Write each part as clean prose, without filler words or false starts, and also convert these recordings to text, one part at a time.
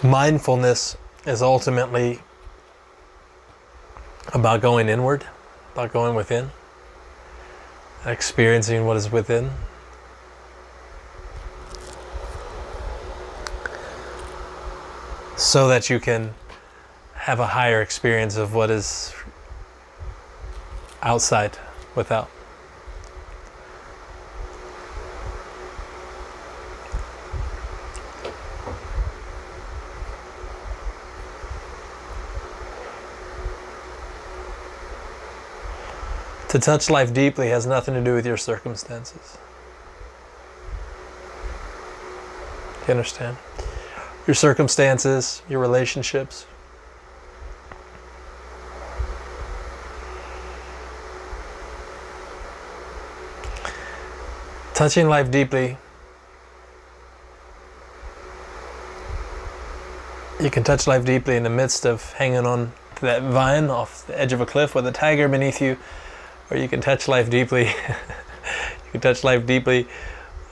Mindfulness is ultimately about going inward, about going within, experiencing what is within. So that you can have a higher experience of what is outside, without. To touch life deeply has nothing to do with your circumstances. Do you understand? Your circumstances, your relationships. Touching life deeply. You can touch life deeply in the midst of hanging on to that vine off the edge of a cliff with a tiger beneath you. Or you can touch life deeply. You can touch life deeply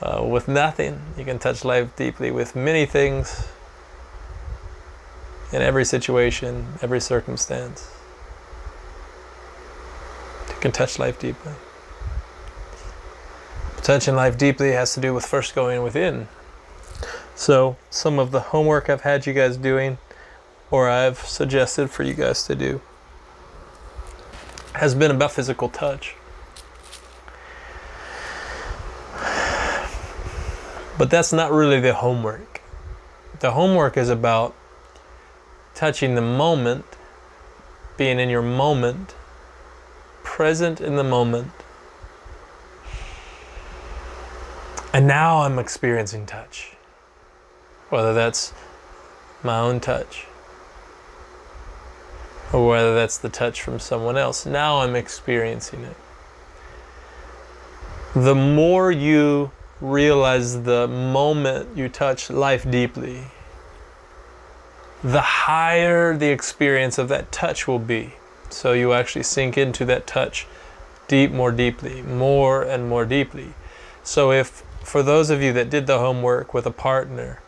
with nothing. You can touch life deeply with many things. In every situation, every circumstance. You can touch life deeply. Touching life deeply has to do with first going within. So some of the homework I've had you guys doing, or I've suggested for you guys to do, has been about physical touch. But that's not really the homework. The homework is about touching the moment, being in your moment, present in the moment. And now I'm experiencing touch. Whether that's my own touch, or whether that's the touch from someone else. Now I'm experiencing it. The more you realize the moment you touch life deeply, the higher the experience of that touch will be. So you actually sink into that touch more deeply, more and more deeply. So if, for those of you that did the homework with a partner,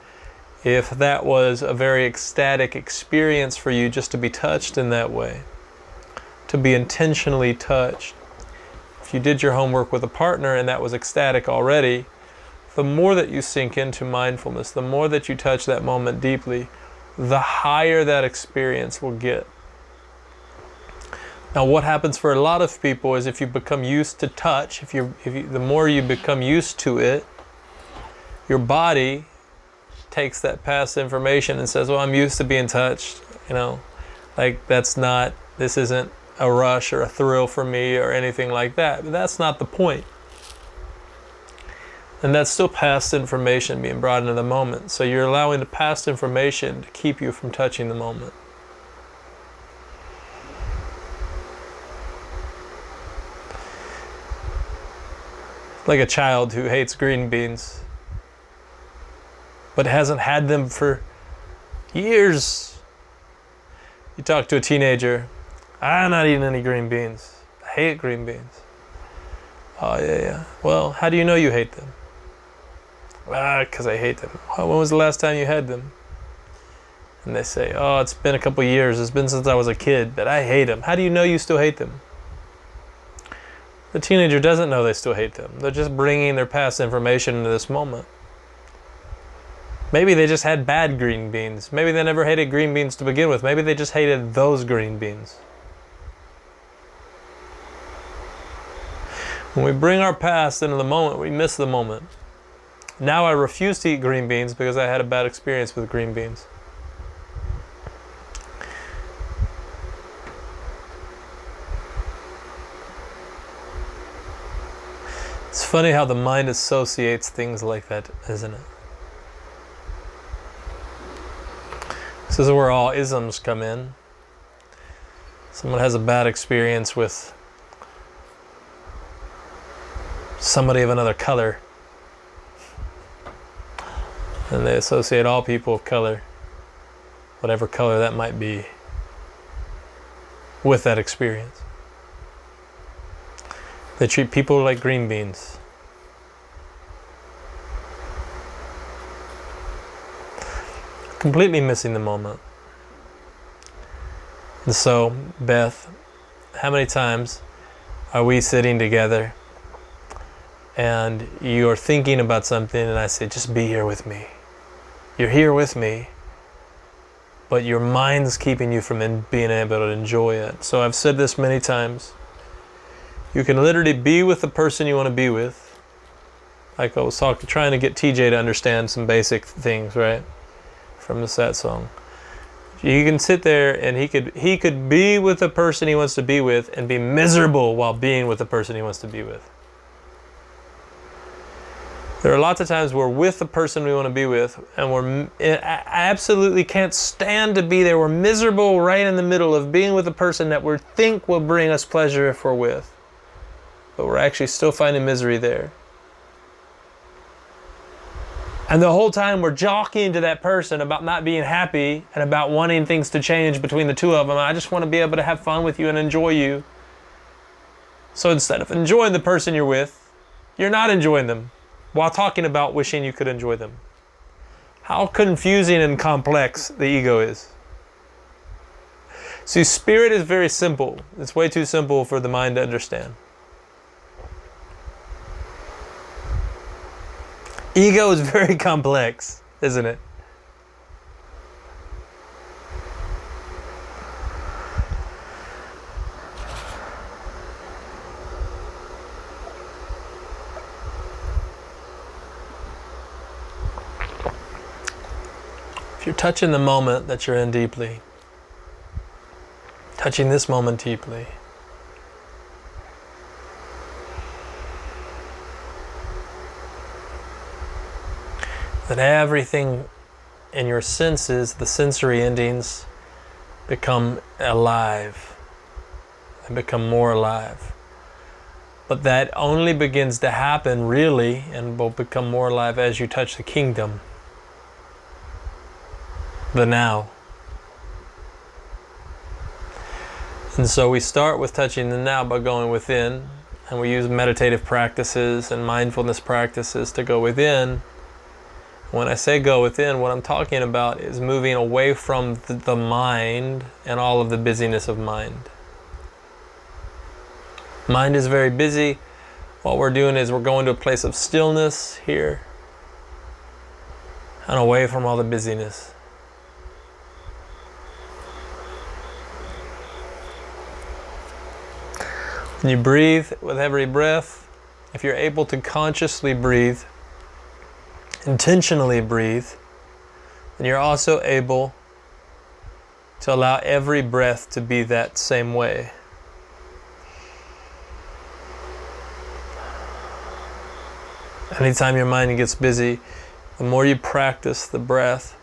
if that was a very ecstatic experience for you just to be touched in that way, to be intentionally touched, if you did your homework with a partner and that was ecstatic already, the more that you sink into mindfulness, the more that you touch that moment deeply, the higher that experience will get. Now what happens for a lot of people is if you become used to touch, the more you become used to it, your body takes that past information and says, well, I'm used to being touched, like this isn't a rush or a thrill for me or anything like that. But that's not the point. And that's still past information being brought into the moment. So you're allowing the past information to keep you from touching the moment. Like a child who hates green beans, but hasn't had them for years. You talk to a teenager, I'm not eating any green beans. I hate green beans. Oh, yeah. Well, how do you know you hate them? Because I hate them. Well, when was the last time you had them? And they say, oh, it's been a couple years. It's been since I was a kid, but I hate them. How do you know you still hate them? The teenager doesn't know they still hate them. They're just bringing their past information into this moment. Maybe they just had bad green beans. Maybe they never hated green beans to begin with. Maybe they just hated those green beans. When we bring our past into the moment, we miss the moment. Now I refuse to eat green beans because I had a bad experience with green beans. It's funny how the mind associates things like that, isn't it? This is where all isms come in. Someone has a bad experience with somebody of another color, and they associate all people of color, whatever color that might be, with that experience. They treat people like green beans. completely missing the moment. And so, Beth, how many times are we sitting together and you're thinking about something and I say, just be here with me. You're here with me, but your mind's keeping you from being able to enjoy it. So I've said this many times. You can literally be with the person you want to be with. Like I was trying to get TJ to understand some basic things, right? From the Sat song. You can sit there and he could be with the person he wants to be with and be miserable while being with the person he wants to be with. There are lots of times we're with the person we want to be with and I absolutely can't stand to be there. We're miserable right in the middle of being with the person that we think will bring us pleasure if we're with. But we're actually still finding misery there. And the whole time we're jockeying to that person about not being happy and about wanting things to change between the two of them. I just want to be able to have fun with you and enjoy you. So instead of enjoying the person you're with, you're not enjoying them while talking about wishing you could enjoy them. How confusing and complex the ego is. See, spirit is very simple. It's way too simple for the mind to understand. Ego is very complex, isn't it? If you're touching the moment that you're in deeply, touching this moment deeply, then everything in your senses, the sensory endings, become alive. They become more alive. But that only begins to happen really and will become more alive as you touch the kingdom. The now. And so we start with touching the now by going within, and we use meditative practices and mindfulness practices to go within. When I say go within, what I'm talking about is moving away from the mind and all of the busyness of mind. Mind is very busy. What we're doing is we're going to a place of stillness here and away from all the busyness. When you breathe with every breath, if you're able to consciously breathe, intentionally breathe, then you're also able to allow every breath to be that same way. Anytime your mind gets busy, the more you practice the breath,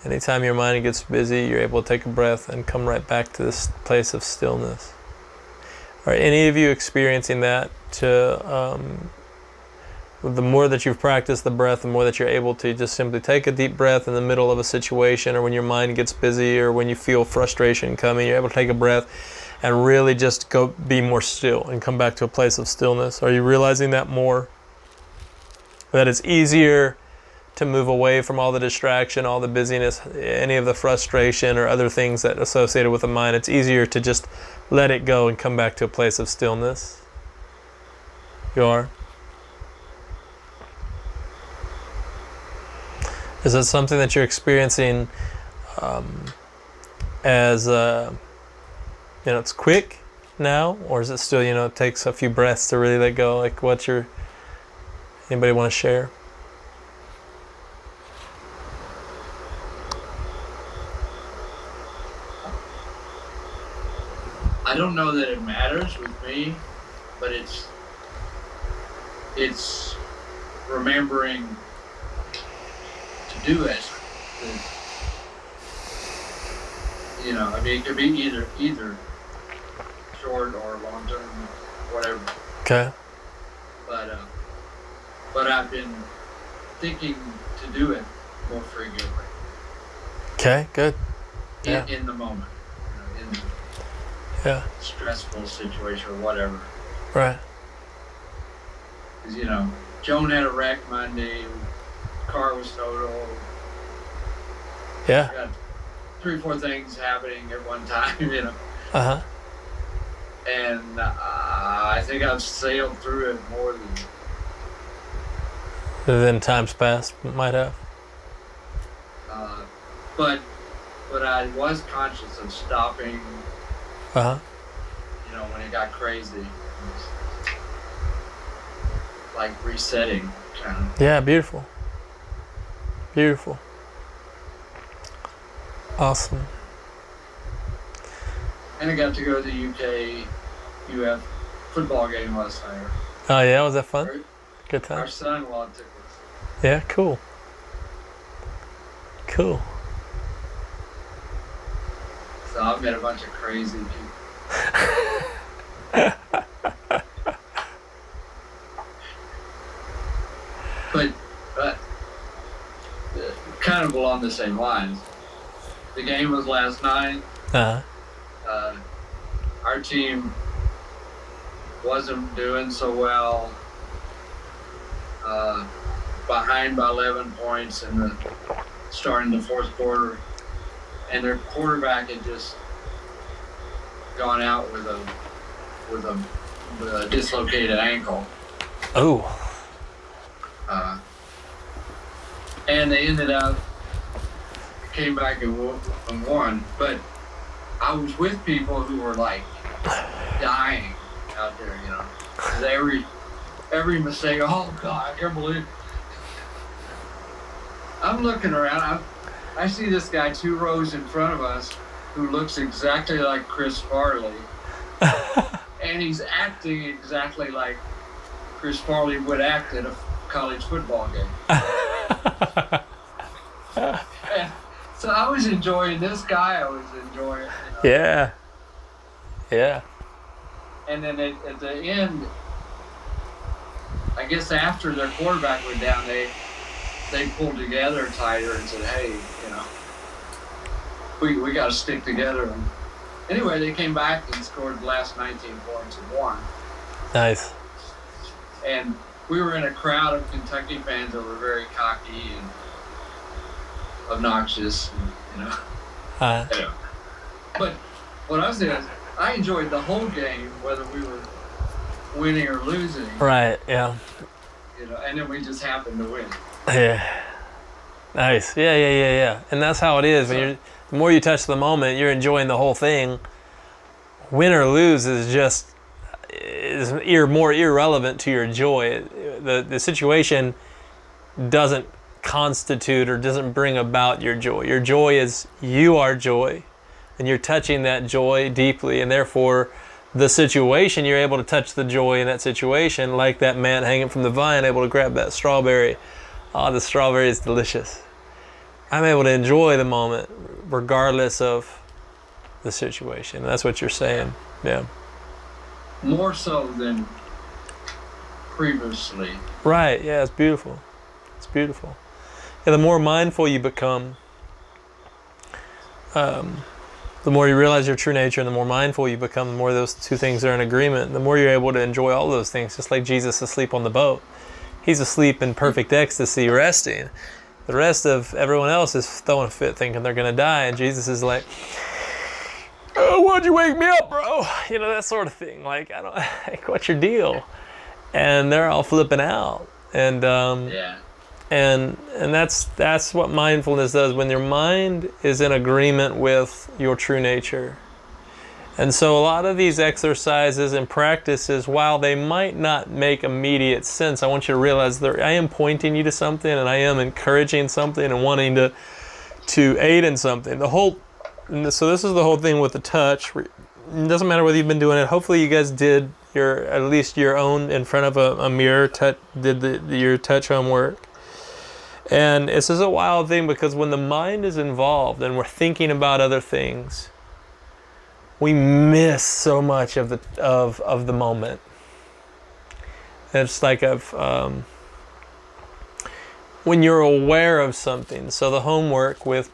anytime your mind gets busy, you're able to take a breath and come right back to this place of stillness. Are any of you experiencing that? The more that you've practiced the breath, the more that you're able to just simply take a deep breath in the middle of a situation, or when your mind gets busy, or when you feel frustration coming, you're able to take a breath and really just go be more still and come back to a place of stillness. Are you realizing that more? That it's easier to move away from all the distraction, all the busyness, any of the frustration or other things that are associated with the mind. It's easier to just let it go and come back to a place of stillness. You are? Is that something that you're experiencing as, it's quick now? Or is it still, it takes a few breaths to really let go? Like anybody want to share? I don't know that it matters with me, but it's remembering to do it. It could be either short or long term, whatever. Okay. But I've been thinking to do it more frequently. Okay, good. In the moment, in the stressful situation or whatever. Right. Because, Joan had a wreck Monday, car was totaled, Yeah. Got 3 or 4 things happening at one time, Uh-huh. And I think I've sailed through it more Than times past might have. but I was conscious of stopping, Uh-huh. when it got crazy, like resetting, kind of. Yeah, beautiful. Beautiful. Awesome. And I got to go to the UK UF football game last night. Oh yeah, was that fun? Good time. Our son-in-law took us. Yeah, cool. Cool. So I've met a bunch of crazy people. but kind of along the same lines. The game was last night. Uh-huh. Our team wasn't doing so well. Behind by 11 points starting the fourth quarter, and their quarterback had just gone out with a dislocated ankle. Oh. And they came back and won. But I was with people who were like dying out there, 'cause every mistake, oh God, I can't believe it. I'm looking around, I see this guy 2 rows in front of us who looks exactly like Chris Farley. And he's acting exactly like Chris Farley would act at a college football game. And so I was enjoying this guy, I was enjoying, Yeah. Yeah. And then at the end, I guess after their quarterback went down, they pulled together tighter and said, hey, we got to stick together. And anyway, they came back and scored the last 19 points and won. Nice. And we were in a crowd of Kentucky fans that were very cocky and obnoxious, and, Anyway. But what I was saying is, I enjoyed the whole game, whether we were winning or losing. Right, yeah. And then we just happened to win. Yeah. Nice. Yeah. And that's how it is. The more you touch the moment, you're enjoying the whole thing. Win or lose is more irrelevant to your joy. The situation doesn't constitute or doesn't bring about your joy. Your joy is you are joy, and you're touching that joy deeply, and therefore the situation, you're able to touch the joy in that situation, like that man hanging from the vine, able to grab that strawberry. Oh, the strawberry is delicious. I'm able to enjoy the moment regardless of the situation. That's what you're saying. Yeah. More so than previously. Right. Yeah, it's beautiful. It's beautiful. Yeah, the more mindful you become, the more you realize your true nature, and the more mindful you become, the more those two things are in agreement. The more you're able to enjoy all those things, just like Jesus asleep on the boat. He's asleep in perfect ecstasy, resting. The rest of everyone else is throwing a fit, thinking they're going to die, and Jesus is like, "Oh, why'd you wake me up, bro?" That sort of thing. Like, what's your deal? And they're all flipping out. And And that's what mindfulness does, when your mind is in agreement with your true nature. And so a lot of these exercises and practices, while they might not make immediate sense, I want you to realize that I am pointing you to something, and I am encouraging something and wanting to aid in something. So this is the whole thing with the touch. It doesn't matter whether you've been doing it. Hopefully you guys did at least your own in front of a mirror, did your touch homework. And this is a wild thing, because when the mind is involved and we're thinking about other things, we miss so much of the moment. It's like when you're aware of something. So the homework with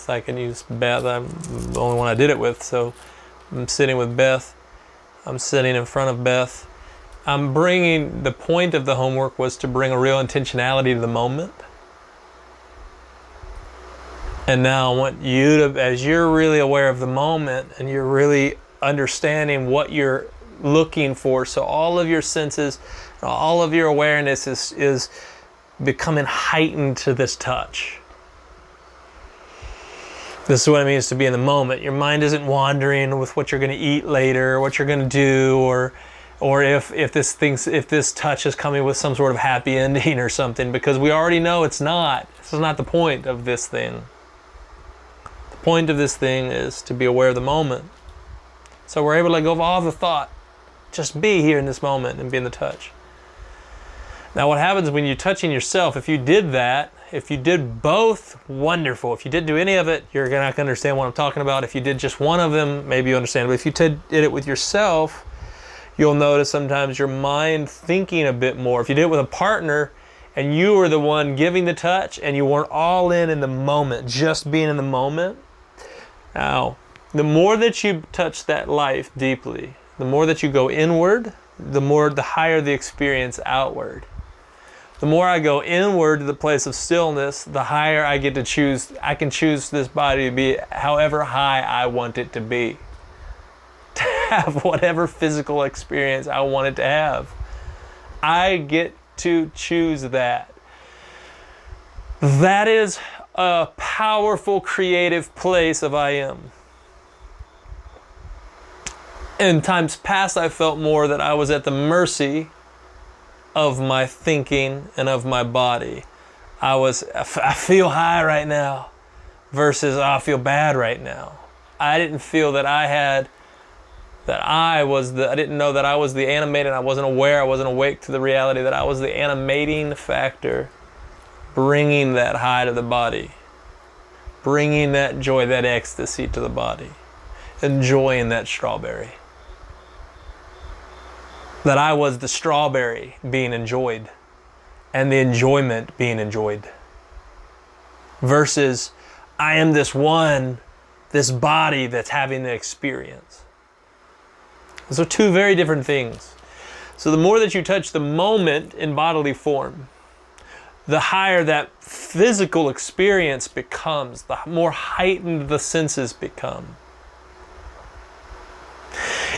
I can use Beth. I'm the only one I did it with. So I'm sitting with Beth. I'm sitting in front of Beth. The point of the homework was to bring a real intentionality to the moment. And now I want you to, as you're really aware of the moment and you're really understanding what you're looking for, so all of your senses, all of your awareness is becoming heightened to this touch. This is what it means to be in the moment. Your mind isn't wandering with what you're going to eat later, what you're going to do, or if this touch is coming with some sort of happy ending or something, because we already know it's not. This is not the point of this thing. The point of this thing is to be aware of the moment. So we're able to let go of all the thought. Just be here in this moment and be in the touch. Now what happens when you're touching yourself, if you did that, if you did both, wonderful. If you didn't do any of it, you're not going to understand what I'm talking about. If you did just one of them, maybe you understand. But if you did it with yourself, you'll notice sometimes your mind thinking a bit more. If you did it with a partner and you were the one giving the touch and you weren't all in the moment, just being in the moment. Now, the more that you touch that life deeply, the more that you go inward, the higher the experience outward. The more I go inward to the place of stillness, the higher I get to choose. I can choose this body to be however high I want it to be. To have whatever physical experience I want it to have. I get to choose that. That is a powerful, creative place of I am. In times past, I felt more that I was at the mercy of my thinking and of my body. I feel high right now versus I feel bad right now. I didn't feel that I didn't know that I was the animated. I wasn't aware, I wasn't awake to the reality that I was the animating factor, bringing that high to the body, bringing that joy, that ecstasy to the body, enjoying that strawberry. That I was the strawberry being enjoyed and the enjoyment being enjoyed. Versus I am this body that's having the experience. Those are two very different things. So the more that you touch the moment in bodily form, the higher that physical experience becomes, the more heightened the senses become.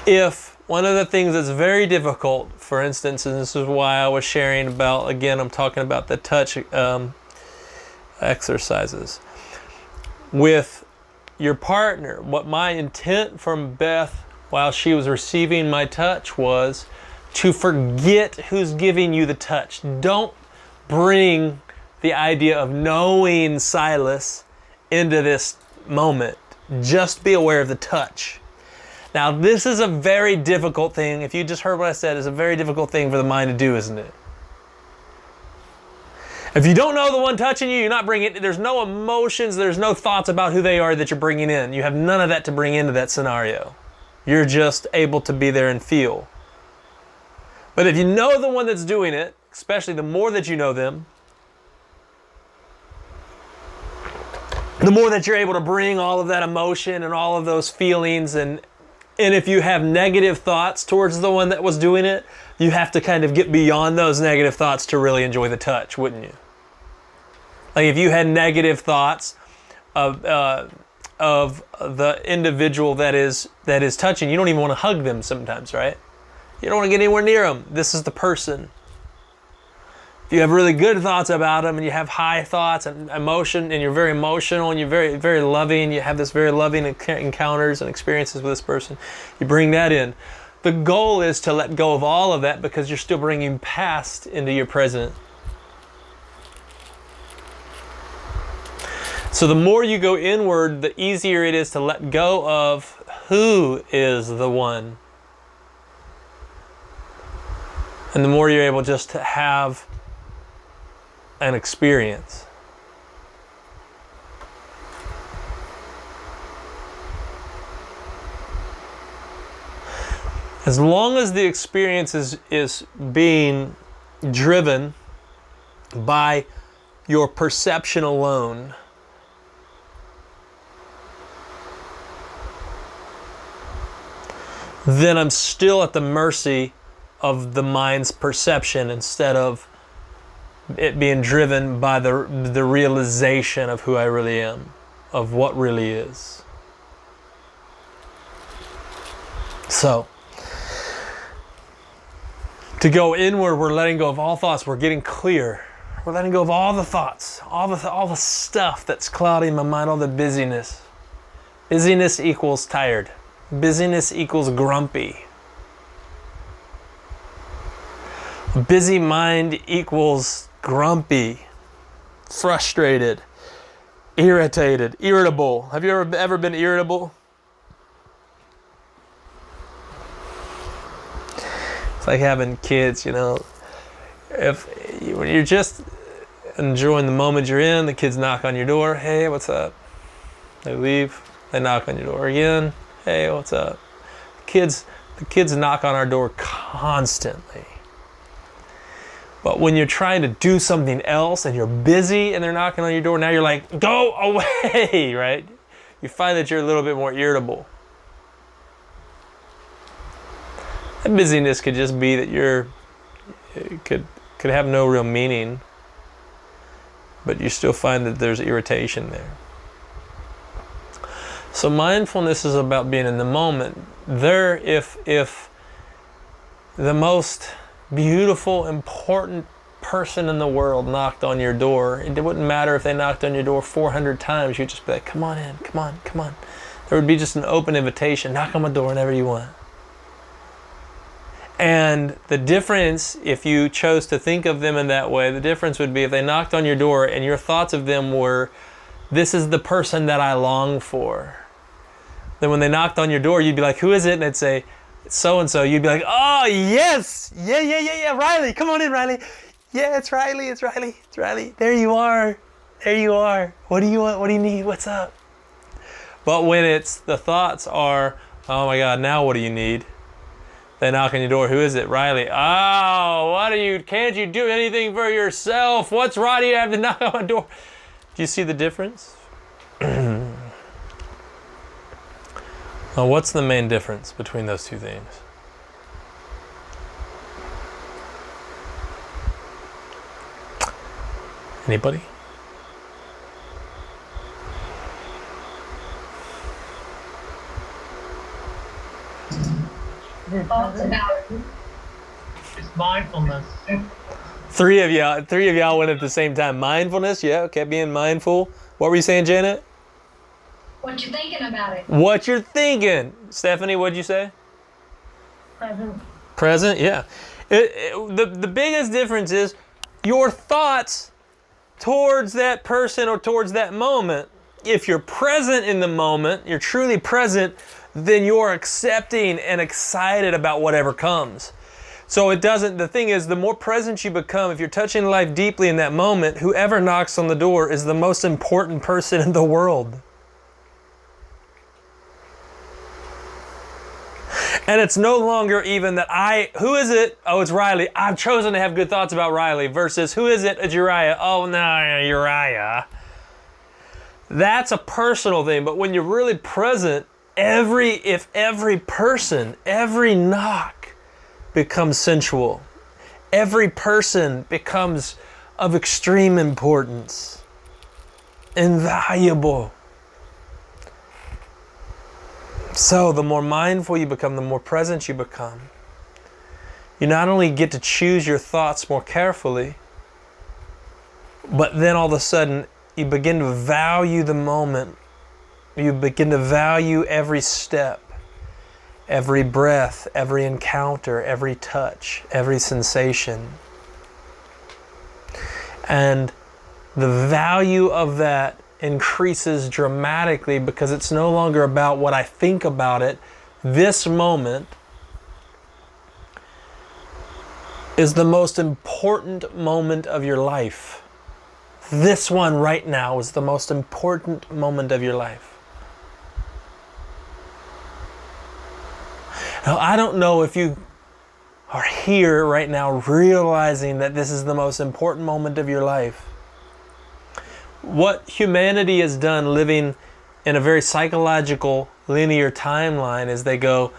If one of the things that's very difficult, for instance, and this is why I was sharing about, again, I'm talking about the touch exercises. With your partner, what my intent from Beth while she was receiving my touch was to forget who's giving you the touch. Don't bring the idea of knowing Silas into this moment. Just be aware of the touch. Now, this is a very difficult thing. If you just heard what I said, it's a very difficult thing for the mind to do, isn't it? If you don't know the one touching you, you're not bringing, there's no emotions, there's no thoughts about who they are that you're bringing in. You have none of that to bring into that scenario. You're just able to be there and feel. But if you know the one that's doing it, especially the more that you know them, the more that you're able to bring all of that emotion and all of those feelings, and if you have negative thoughts towards the one that was doing it, you have to kind of get beyond those negative thoughts to really enjoy the touch, wouldn't you? Like if you had negative thoughts of the individual that is touching, you don't even want to hug them sometimes, right? You don't want to get anywhere near them. This is the person. If you have really good thoughts about them and you have high thoughts and emotion and you're very emotional and you're very, very loving, you have this very loving encounters and experiences with this person, you bring that in. The goal is to let go of all of that because you're still bringing past into your present. So the more you go inward, the easier it is to let go of who is the one. And the more you're able just to have an experience. As long as the experience is being driven by your perception alone, then I'm still at the mercy of the mind's perception instead of it being driven by the realization of who I really am. of what really is. So, to go inward, we're letting go of all thoughts. We're getting clear. We're letting go of all the thoughts, all the stuff that's clouding my mind, all the busyness. Busyness equals tired. Busyness equals grumpy. A busy mind equals grumpy, frustrated, irritated, irritable. Have you ever been irritable? It's like having kids, you know. When you're just enjoying the moment you're in, the kids knock on your door. Hey, what's up? They leave. They knock on your door again. Hey, what's up? The kids knock on our door constantly. But when you're trying to do something else and you're busy and they're knocking on your door, now you're like, go away, right? You find that you're a little bit more irritable. That busyness could just be that it could have no real meaning, but you still find that there's irritation there. So mindfulness is about being in the moment. If the most beautiful, important person in the world knocked on your door, it wouldn't matter if they knocked on your door 400 times, you'd just be like, come on in, come on, come on. There would be just an open invitation, knock on my door whenever you want. And the difference, if you chose to think of them in that way, the difference would be if they knocked on your door and your thoughts of them were, this is the person that I long for. Then when they knocked on your door, you'd be like, who is it? And they'd say, so-and-so. You'd be like, oh, yes. Yeah. Riley, come on in, Riley. Yeah, it's Riley. There you are. What do you want? What do you need? What's up? But when it's the thoughts are, oh my God, now what do you need? They knock on your door. Who is it? Riley. Oh, can't you do anything for yourself? What's wrong? Do you have to knock on my door? Do you see the difference? Now, what's the main difference between those two things? Anybody? It's mindfulness. Three of y'all went at the same time. Mindfulness, yeah, okay, being mindful. What were you saying, Janet? What you're thinking about it. What you're thinking. Stephanie, what'd you say? Present, yeah. The biggest difference is your thoughts towards that person or towards that moment. If you're present in the moment, you're truly present, then you're accepting and excited about whatever comes. So the thing is, the more present you become, if you're touching life deeply in that moment, whoever knocks on the door is the most important person in the world. And it's no longer even that who is it? Oh, it's Riley. I've chosen to have good thoughts about Riley versus who is it? It's Uriah. Oh, no, Uriah. That's a personal thing. But when you're really present, if every person, every knock becomes sensual, every person becomes of extreme importance, invaluable. So the more mindful you become, the more present you become. You not only get to choose your thoughts more carefully, but then all of a sudden you begin to value the moment. You begin to value every step, every breath, every encounter, every touch, every sensation. And the value of that increases dramatically because it's no longer about what I think about it. This moment is the most important moment of your life. This one right now is the most important moment of your life. Now, I don't know if you are here right now realizing that this is the most important moment of your life. What humanity has done living in a very psychological linear timeline is they go,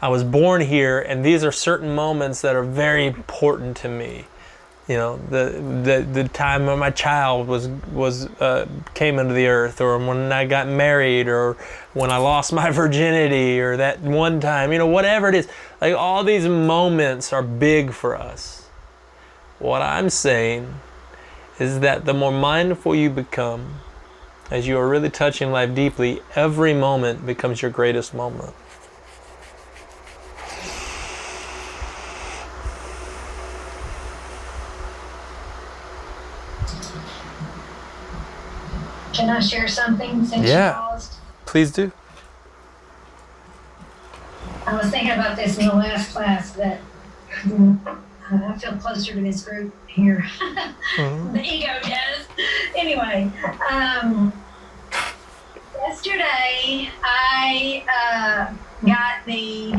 I was born here and these are certain moments that are very important to me. You know, the time when my child was came into the earth, or when I got married, or when I lost my virginity, or that one time, you know, whatever it is. Like, all these moments are big for us. What I'm saying is that the more mindful you become, as you are really touching life deeply, every moment becomes your greatest moment. Can I share something since Yeah. you paused? Please do. I was thinking about this in the last class that I feel closer to this group here. The ego does. Anyway, yesterday I got the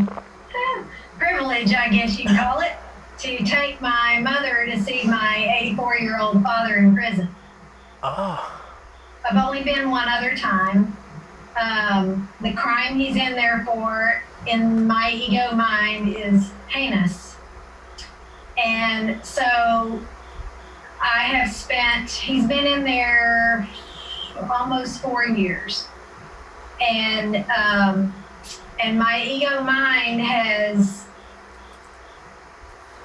privilege, I guess you can call it, to take my mother to see my 84-year-old father in prison. Oh. I've only been one other time. The crime he's in there for, in my ego mind, is heinous. And so I have he's been in there almost 4 years. And my ego mind has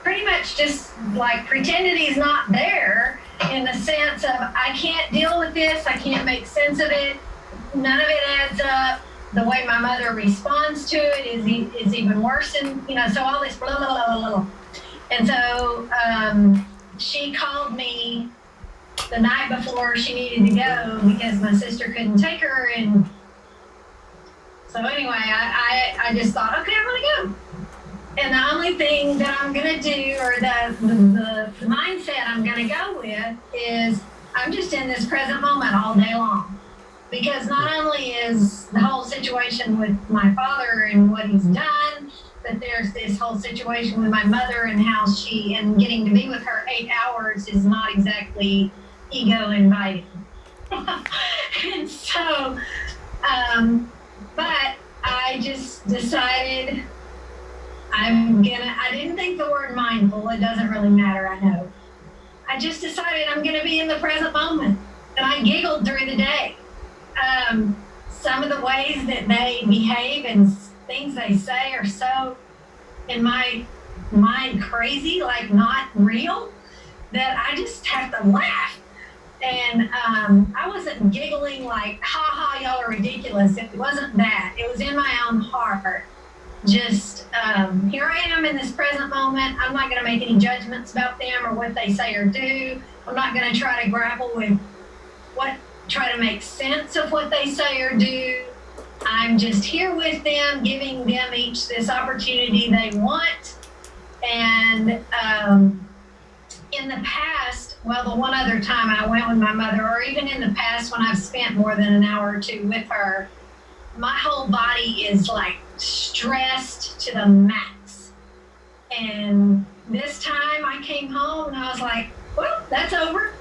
pretty much just like pretended he's not there, in the sense of, I can't deal with this, I can't make sense of it, none of it adds up. The way my mother responds to it is even worse, and so all this blah blah blah blah blah. And so she called me the night before she needed to go because my sister couldn't take her, and so anyway, I just thought, okay, I'm gonna go. And the only thing that I'm gonna do, or the mindset I'm gonna go with, is I'm just in this present moment all day long. Because not only is the whole situation with my father and what he's done, but there's this whole situation with my mother and how and getting to be with her 8 hours is not exactly ego inviting. And so, but I just decided I didn't think the word mindful, it doesn't really matter, I know. I just decided I'm gonna be in the present moment. And I giggled through the day. Some of the ways that they behave and things they say are so, in my mind, crazy, like not real, that I just have to laugh. And I wasn't giggling like, ha ha, y'all are ridiculous. It wasn't that. It was in my own heart. Just here I am in this present moment. I'm not going to make any judgments about them or what they say or do. I'm not going to try to grapple with try to make sense of what they say or do. I'm just here with them, giving them each this opportunity they want. And in the past, well, the one other time I went with my mother, or even in the past when I've spent more than an hour or two with her, my whole body is like stressed to the max. And this time I came home and I was like, well, that's over.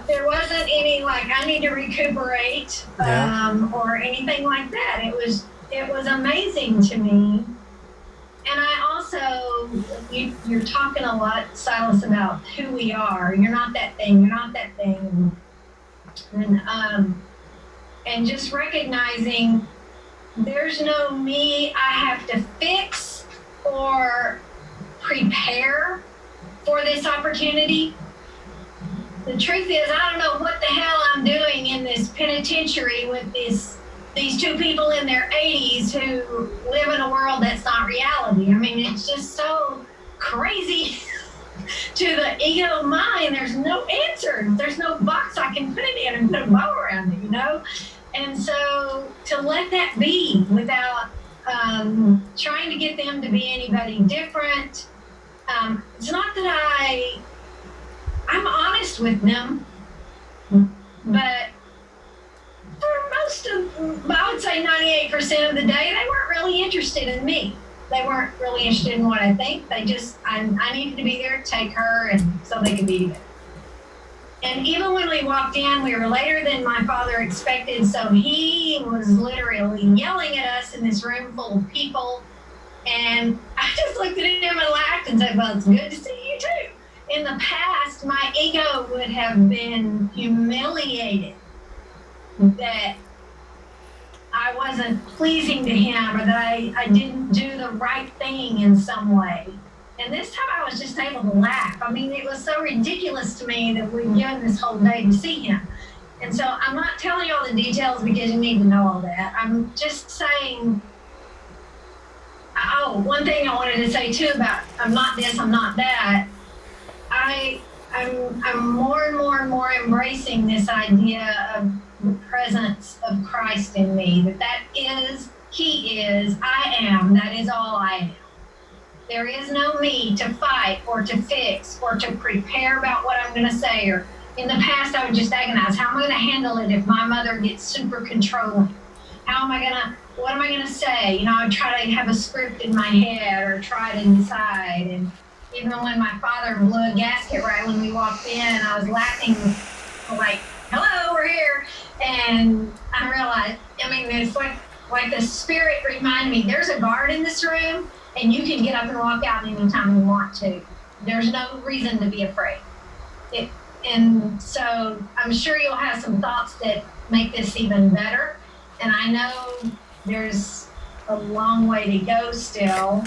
There wasn't any like, I need to recuperate or anything like that. It was amazing to me. And I also, you're talking a lot, Silas, about who we are. You're not that thing. You're not that thing. And just recognizing there's no me I have to fix or prepare for this opportunity. The truth is, I don't know what the hell I'm doing in this penitentiary with these two people in their 80s who live in a world that's not reality. I mean, it's just so crazy to the ego mind. There's no answer. There's no box I can put it in and put a bow around it, And so to let that be without trying to get them to be anybody different. It's not that I'm honest with them, but for most of, I would say 98% of the day, they weren't really interested in me. They weren't really interested in what I think. They just, I needed to be there to take her and so they could be together. And even when we walked in, we were later than my father expected, so he was literally yelling at us in this room full of people. And I just looked at him and laughed and said, well, it's good to see you too. in the past, my ego would have been humiliated that I wasn't pleasing to him or that I didn't do the right thing in some way. And this time I was just able to laugh. I mean, it was so ridiculous to me that we'd given this whole day to see him. And so I'm not telling you all the details because you need to know all that. I'm just saying, oh, one thing I wanted to say too about I'm not this, I'm not that. I'm more and more and more embracing this idea of the presence of Christ in me. That is, He is, I am, that is all I am. There is no me to fight or to fix or to prepare about what I'm going to say. Or in the past, I would just agonize. How am I going to handle it if my mother gets super controlling? What am I going to say? You know, I try to have a script in my head or try to decide. And even when my father blew a gasket right when we walked in, I was laughing like, hello, we're here. And I realized, I mean, it's like the spirit reminded me, there's a guard in this room and you can get up and walk out anytime you want to. There's no reason to be afraid. And so I'm sure you'll have some thoughts that make this even better. And I know there's a long way to go still,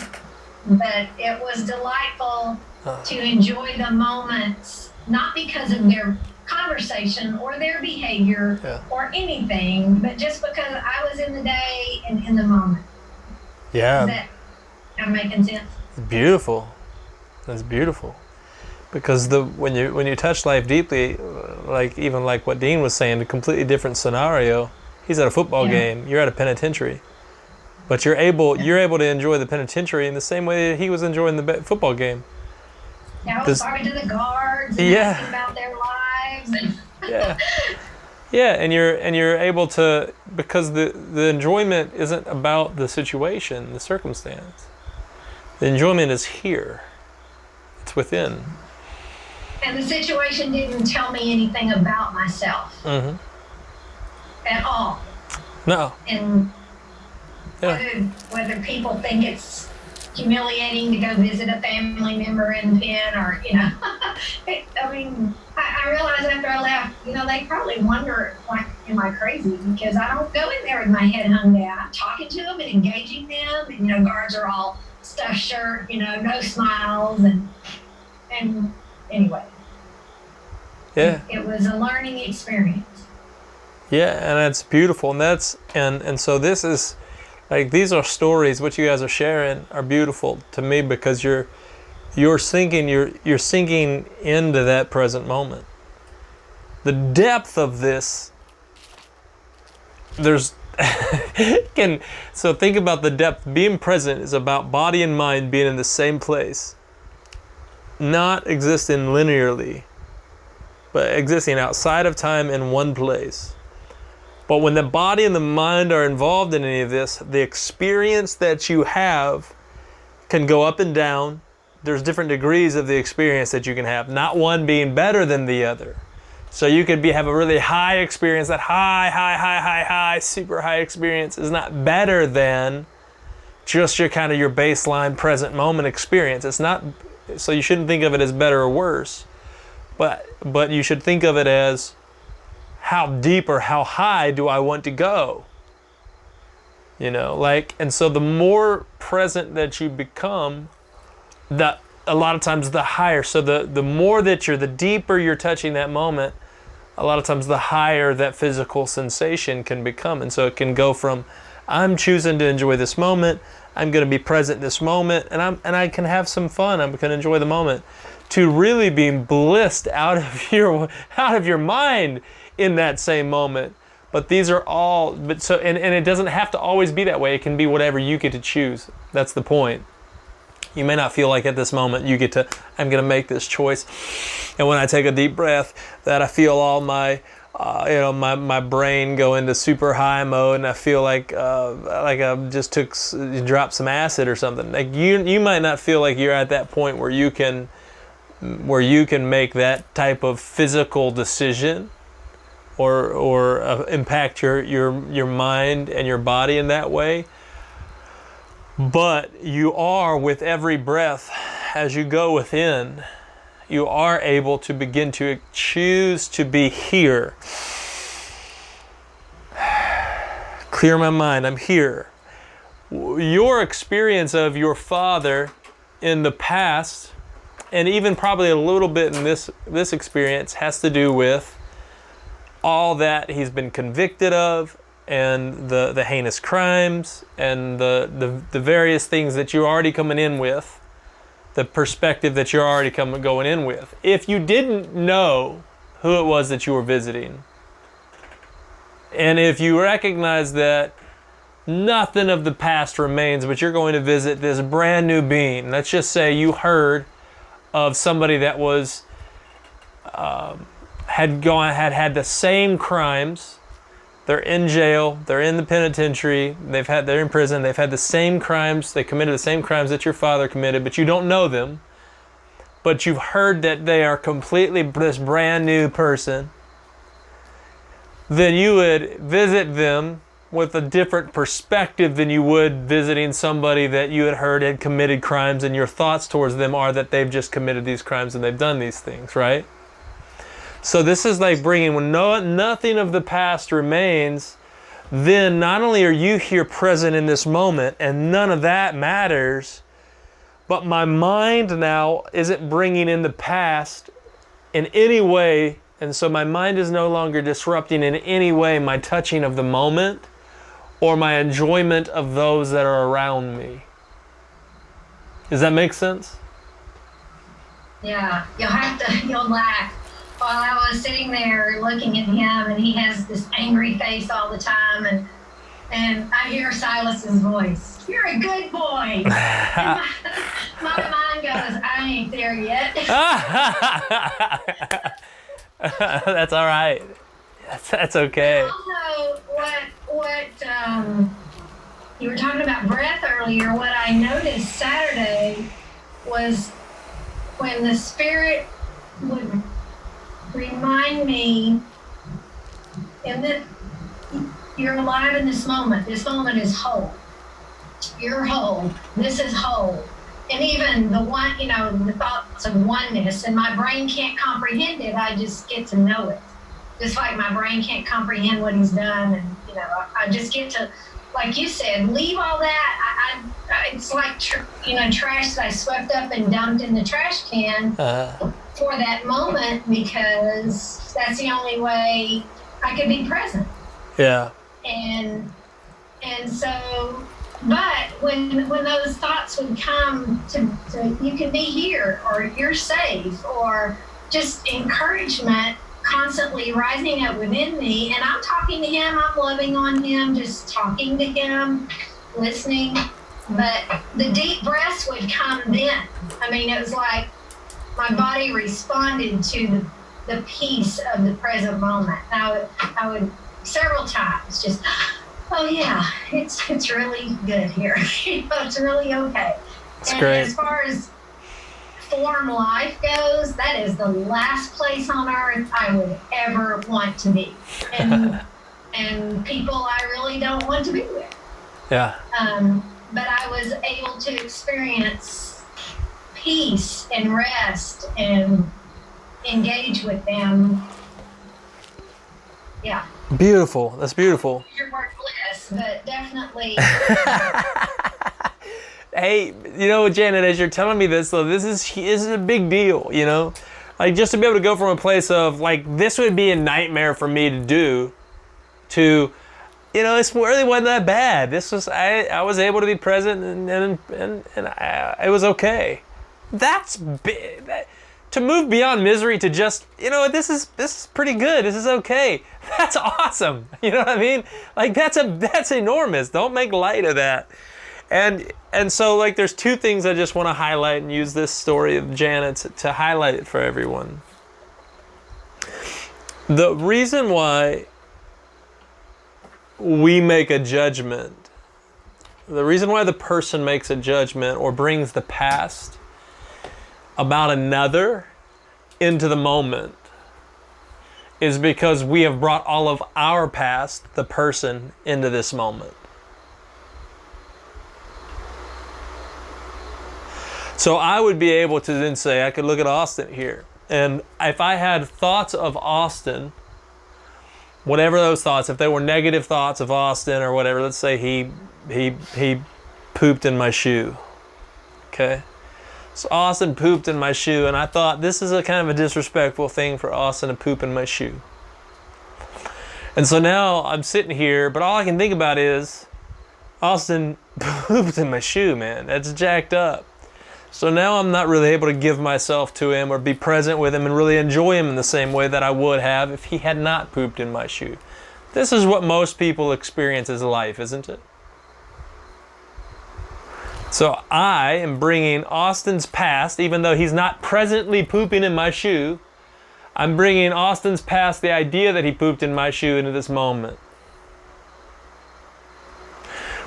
but it was delightful to enjoy the moments, not because of their conversation or their behavior or anything, but just because I was in the day and in the moment. Yeah. Is that I'm making sense? It's beautiful. That's beautiful. Because when you touch life deeply, like what Dean was saying, a completely different scenario. He's at a football game. You're at a penitentiary, but you're able to enjoy the penitentiary in the same way that he was enjoying the football game. Yeah, I was talking to the guards and asking about their lives. And and you're able to, because the enjoyment isn't about the situation, the circumstance. The enjoyment is here. It's within. And the situation didn't tell me anything about myself at all. No. And whether people think it's humiliating to go visit a family member in the pen or, you know, I mean, I realized after I left, you know, they probably wonder, like, am I crazy? Because I don't go in there with my head hung down. I'm talking to them and engaging them. And, you know, guards are all stuffed shirt, you know, no smiles. And anyway. Yeah. It was a learning experience. Yeah, and that's beautiful. And so this is, like, these are stories, what you guys are sharing are beautiful to me because you're sinking into that present moment. The depth of this, so think about the depth. Being present is about body and mind being in the same place, not existing linearly, but existing outside of time in one place. But when the body and the mind are involved in any of this, the experience that you have can go up and down. There's different degrees of the experience that you can have, not one being better than the other. So you could have a really high experience. That high, super high experience is not better than just your baseline present moment experience. It's not, so you shouldn't think of it as better or worse, but you should think of it as, how deep or how high do I want to go? You know, like, and so the more present that you become, a lot of times the higher. So the more that the deeper you're touching that moment, a lot of times the higher that physical sensation can become. And so it can go from, I'm choosing to enjoy this moment, I'm going to be present this moment, and I can have some fun, I'm going to enjoy the moment, to really being blissed out of your mind in that same moment. But these are all, and it doesn't have to always be that way. It can be whatever you get to choose. That's the point. You may not feel like at this moment I'm going to make this choice. And when I take a deep breath, that I feel all my brain go into super high mode, and I feel like I just dropped some acid or something. Like you might not feel like you're at that point where you can make that type of physical decision or impact your mind and your body in that way. But you are, with every breath, as you go within, you are able to begin to choose to be here. Clear my mind, I'm here. Your experience of your father in the past, and even probably a little bit in this experience, has to do with all that he's been convicted of, and the heinous crimes, and the various things that you're already coming in with, the perspective that you're already going in with. If you didn't know who it was that you were visiting, and if you recognize that nothing of the past remains, but you're going to visit this brand new being. Let's just say you heard of somebody that was had the same crimes. They're in jail, they're in the penitentiary, they're in prison, they've had the same crimes, they committed the same crimes that your father committed, but you don't know them. But you've heard that they are completely this brand new person. Then you would visit them with a different perspective than you would visiting somebody that you had heard had committed crimes, and your thoughts towards them are that they've just committed these crimes and they've done these things, right? So this is like bringing, when nothing of the past remains, then not only are you here present in this moment and none of that matters, but my mind now isn't bringing in the past in any way, and so my mind is no longer disrupting in any way my touching of the moment or my enjoyment of those that are around me. Does that make sense? Yeah, you'll laugh. While I was sitting there looking at him, and he has this angry face all the time, and I hear Silas's voice. You're a good boy. my mind goes, I ain't there yet. That's all right. That's okay. And also, what you were talking about breath earlier. What I noticed Saturday was when the Spirit would remind me, and that you're alive in this moment. This moment is whole. You're whole. This is whole. And even the one, the thoughts of oneness, and my brain can't comprehend it. I just get to know it. Just like my brain can't comprehend what he's done, and I just get to, like you said, leave all that. It's like trash that I swept up and dumped in the trash can for that moment, because that's the only way I could be present. Yeah. And so, but when those thoughts would come to you can be here, or you're safe, or just encouragement constantly rising up within me, and I'm talking to him, I'm loving on him, just talking to him, listening. But the deep breaths would come then. I mean, it was like my body responded to the peace of the present moment. I would several times just, oh yeah, it's really good here. It's really okay. That's and great. As far as form life goes, that is the last place on earth I would ever want to be, and people I really don't want to be with. Yeah. But I was able to experience peace and rest and engage with them. Yeah. Beautiful. That's beautiful. Your word bliss, but definitely. Hey, Janet, as you're telling me this, though, this is a big deal, Like, just to be able to go from a place of, like, this would be a nightmare for me to do, to, it really wasn't that bad. This was, I was able to be present, and it was okay. That's big. To move beyond misery to just, this is pretty good. This is okay. That's awesome. You know what I mean? Like, that's enormous. Don't make light of that. And so, like, there's two things I just want to highlight and use this story of Janet to highlight it for everyone. The reason why we make a judgment, the reason why the person makes a judgment or brings the past about another into the moment is because we have brought all of our past, the person, into this moment. So I would be able to then say, I could look at Austin here. And if I had thoughts of Austin, whatever those thoughts, if they were negative thoughts of Austin or whatever, let's say he pooped in my shoe. Okay? So Austin pooped in my shoe, and I thought, this is a kind of a disrespectful thing for Austin to poop in my shoe. And so now I'm sitting here, but all I can think about is, Austin pooped in my shoe, man. That's jacked up. So now I'm not really able to give myself to him or be present with him and really enjoy him in the same way that I would have if he had not pooped in my shoe. This is what most people experience as life, isn't it? So I am bringing Austin's past, even though he's not presently pooping in my shoe, I'm bringing Austin's past, the idea that he pooped in my shoe, into this moment.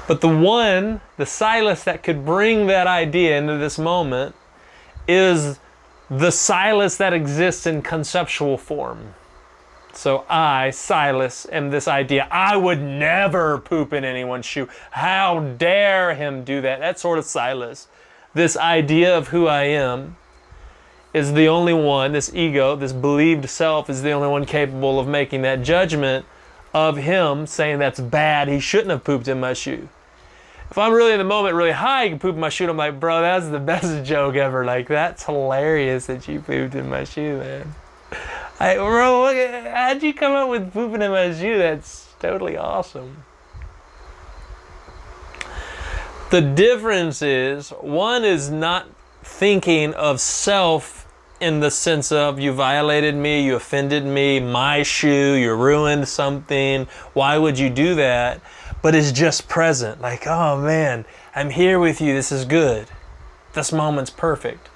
But the Silas that could bring that idea into this moment is the Silas that exists in conceptual form. So I, Silas, am this idea. I would never poop in anyone's shoe. How dare him do that? That sort of Silas. This idea of who I am is the only one, this ego, this believed self is the only one capable of making that judgment of him, saying that's bad, he shouldn't have pooped in my shoe. If I'm really in the moment, really high, you can poop in my shoe, I'm like, bro, that's the best joke ever. Like, that's hilarious that you pooped in my shoe, man. Bro, how'd you come up with pooping in my shoe? That's totally awesome. The difference is, one is not thinking of self in the sense of, you violated me, you offended me, my shoe, you ruined something, why would you do that? But is just present, like, oh man, I'm here with you, this is good. This moment's perfect.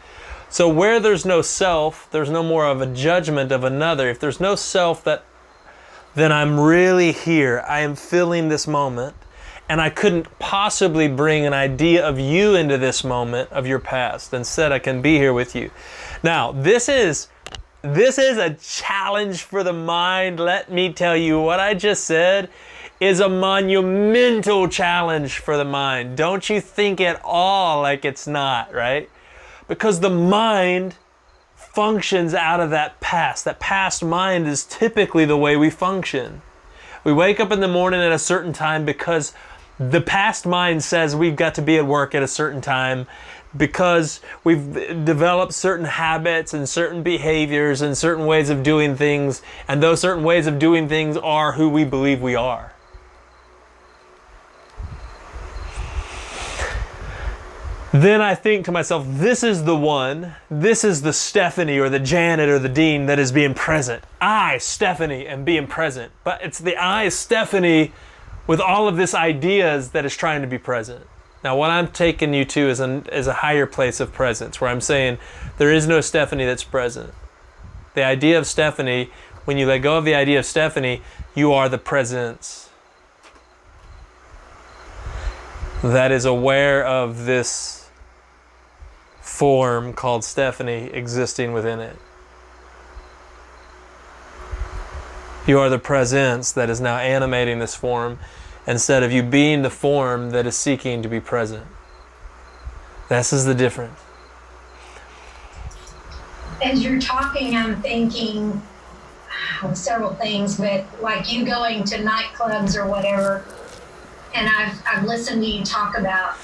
So where there's no self, there's no more of a judgment of another. If there's no self, then I'm really here. I am feeling this moment, and I couldn't possibly bring an idea of you into this moment of your past. Instead, I can be here with you. Now, this is a challenge for the mind. Let me tell you, what I just said is a monumental challenge for the mind. Don't you think at all like it's not, right? Because the mind functions out of that past. That past mind is typically the way we function. We wake up in the morning at a certain time because the past mind says we've got to be at work at a certain time, because we've developed certain habits and certain behaviors and certain ways of doing things, and those certain ways of doing things are who we believe we are. Then I think to myself, this is the one, this is the Stephanie or the Janet or the Dean that is being present. I, Stephanie, am being present. But it's the I, Stephanie, with all of this ideas that is trying to be present. Now what I'm taking you to is a higher place of presence, where I'm saying there is no Stephanie that's present. The idea of Stephanie, when you let go of the idea of Stephanie, you are the presence that is aware of this form called Stephanie existing within it. You are the presence that is now animating this form, instead of you being the form that is seeking to be present. This is the difference. As you're talking, I'm thinking several things, but like you going to nightclubs or whatever, and I've listened to you talk about,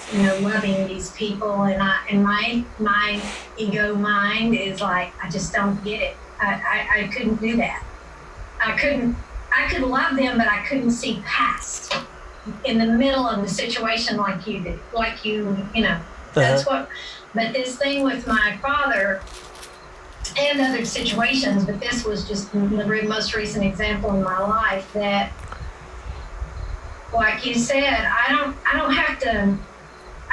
loving these people, and my ego mind is like, I just don't get it. I couldn't do that. I could love them, but I couldn't see past in the middle of the situation like you did. That's what, but this thing with my father and other situations, but this was just the most recent example in my life that, like you said, I don't have to.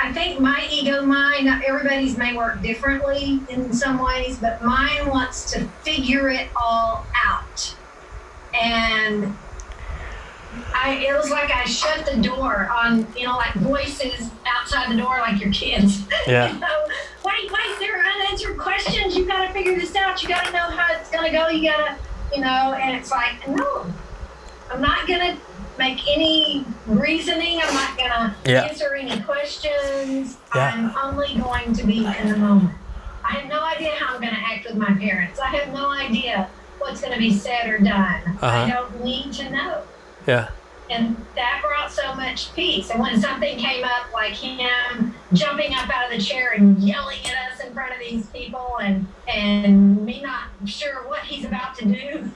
I think my ego mind, everybody's may work differently in some ways, but mine wants to figure it all out. And it was like I shut the door on, like voices outside the door, like your kids. Yeah. Wait, there are unanswered questions. You got to figure this out. You got to know how it's going to go. You got to, and it's like, no, I'm not going to make any reasoning. I'm not going to answer any questions. decisions, Yeah. I'm only going to be in the moment. I have no idea how I'm going to act with my parents. I have no idea what's going to be said or done. I don't need to know. Yeah. And that brought so much peace. And when something came up, like him jumping up out of the chair and yelling at us in front of these people, and me not sure what he's about to do,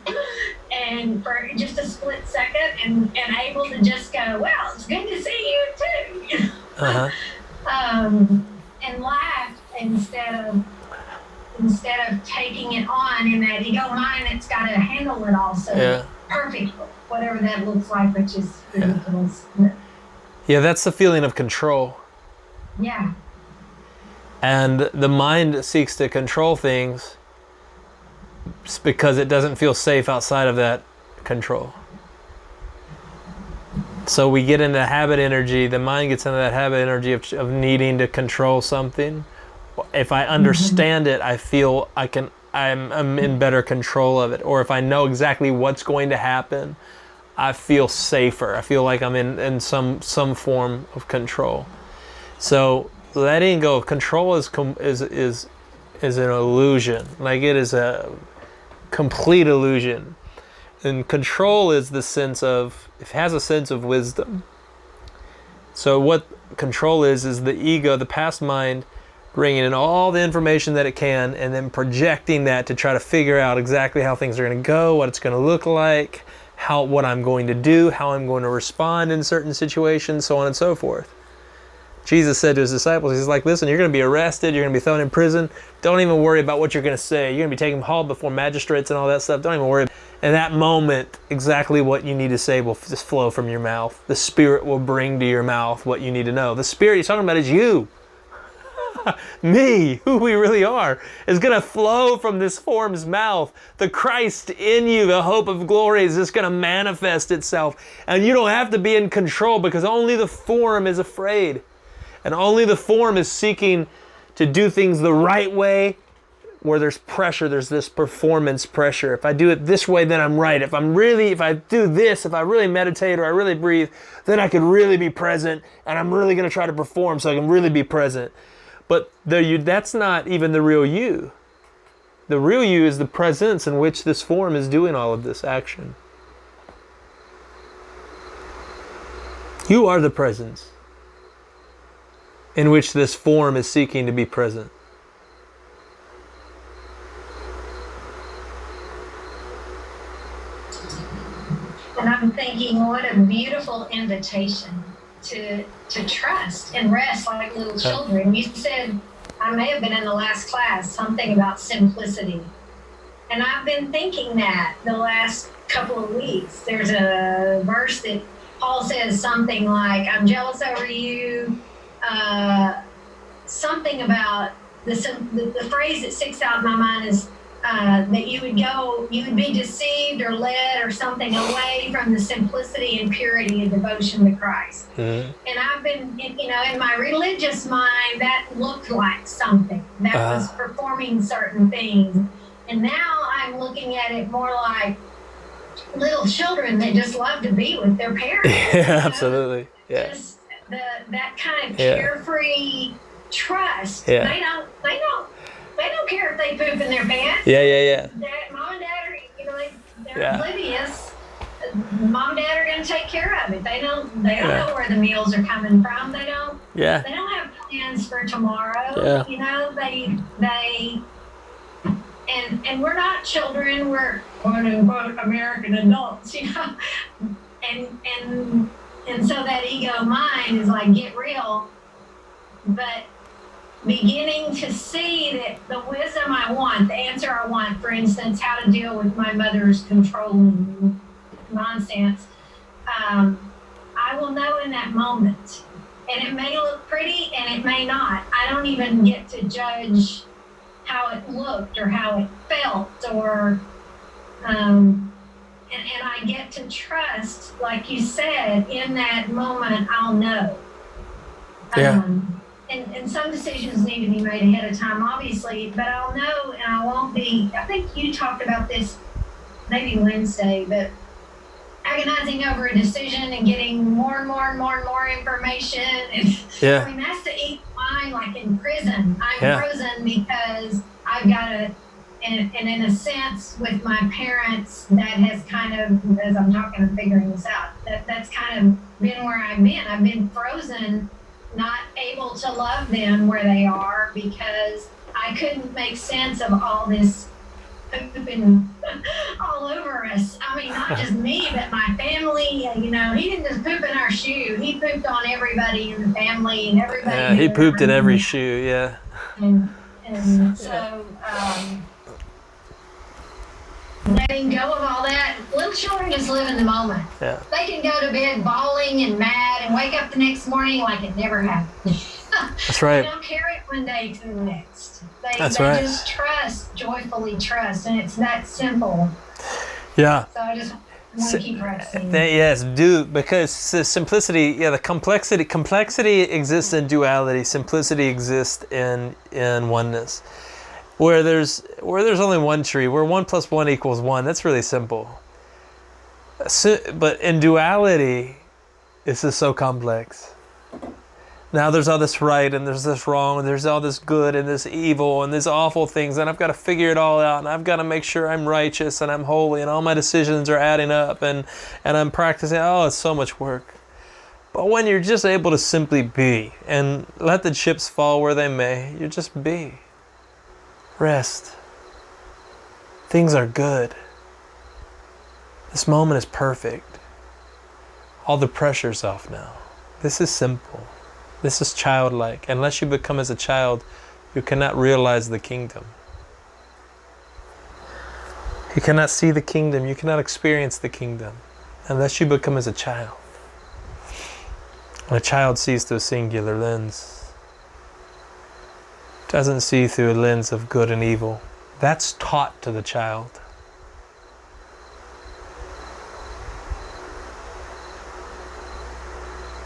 and for just a split second, and able to just go, well, it's good to see you too. And laugh instead of taking it on in that ego mind that's got to handle it all so perfect, whatever that looks like, which is ridiculous. Yeah, that's the feeling of control. Yeah. And the mind seeks to control things because it doesn't feel safe outside of that control. So we get into habit energy, the mind gets into that habit energy of needing to control something. If I understand it, I feel I'm in better control of it. Or if I know exactly what's going to happen, I feel safer. I feel like I'm in some form of control. So letting go of control is an illusion. Like, it is a complete illusion. And control is the sense of, it has a sense of wisdom. So what control is the ego, the past mind, bringing in all the information that it can and then projecting that to try to figure out exactly how things are going to go, what it's going to look like, what I'm going to do, how I'm going to respond in certain situations, so on and so forth. Jesus said to his disciples, he's like, listen, you're going to be arrested, you're going to be thrown in prison. Don't even worry about what you're going to say. You're going to be taken hauled before magistrates and all that stuff. Don't even worry. In that moment, exactly what you need to say will just flow from your mouth. The Spirit will bring to your mouth what you need to know. The Spirit he's talking about is you. Me, who we really are, is going to flow from this form's mouth. The Christ in you, the hope of glory, is just going to manifest itself. And you don't have to be in control, because only the form is afraid. And only the form is seeking to do things the right way, where there's pressure, there's this performance pressure. If I do it this way, then I'm right. If I do this, if I really meditate or I really breathe, then I could really be present, and I'm really going to try to perform so I can really be present. But that's not even the real you. The real you is the presence in which this form is doing all of this action. You are the presence in which this form is seeking to be present. And I'm thinking, what a beautiful invitation to trust and rest like little children. You said, I may have been in the last class, something about simplicity. And I've been thinking that the last couple of weeks. There's a verse that Paul says something like, I'm jealous over you. Something about the phrase that sticks out in my mind is that you would be deceived or led or something away from the simplicity and purity and devotion to Christ. Mm-hmm. And I've been, in my religious mind, that looked like something that was performing certain things. And now I'm looking at it more like little children that just love to be with their parents. Yeah, absolutely. Yeah. Just that kind of carefree trust. Yeah. They don't care if they poop in their pants. Yeah. Mom and Dad are, they're oblivious. Mom and Dad are going to take care of it. They don't know where the meals are coming from. They don't have plans for tomorrow. Yeah. And we're not children. We're quote unquote American adults. And so that ego mind is like, get real, but beginning to see that the wisdom I want, the answer I want, for instance, how to deal with my mother's controlling nonsense, I will know in that moment. And it may look pretty and it may not. I don't even get to judge how it looked or how it felt or and I get to trust, like you said, in that moment I'll know. Yeah. And some decisions need to be made ahead of time, obviously, but I'll know and I won't be, I think you talked about this maybe Wednesday, but agonizing over a decision and getting more and more information. And, yeah. I mean, that's the ego like in prison. I'm Yeah. frozen because I've got and in a sense, with my parents, that has kind of, as I'm talking and figuring this out, that's kind of been where I've been. I've been frozen, not able to love them where they are because I couldn't make sense of all this pooping all over us. I mean, not just me, but my family. You know, he didn't just poop in our shoe. He pooped on everybody in the family and everybody. Yeah, he pooped in every shoe, yeah. And so, letting go of all that, little children just live in the moment. Yeah. They can go to bed bawling and mad and wake up the next morning like it never happened. That's right. They don't carry it one day to the next. They just trust, joyfully trust, and it's that simple. Yeah. So I just want to keep practicing. Yes, do, because the simplicity, the complexity exists in duality, simplicity exists in oneness. Where there's only one tree, where 1 + 1 = 1, that's really simple. But in duality, it's just so complex. Now there's all this right and there's this wrong and there's all this good and this evil and these awful things, and I've got to figure it all out, and I've got to make sure I'm righteous and I'm holy and all my decisions are adding up, and I'm practicing. Oh, it's so much work. But when you're just able to simply be and let the chips fall where they may, you just be. Rest. Things are good. This moment is perfect. All the pressure's off now. This is simple. This is childlike. Unless you become as a child, you cannot realize the kingdom. You cannot see the kingdom. You cannot experience the kingdom unless you become as a child. And a child sees through a singular lens. Doesn't see through a lens of good and evil. That's taught to the child.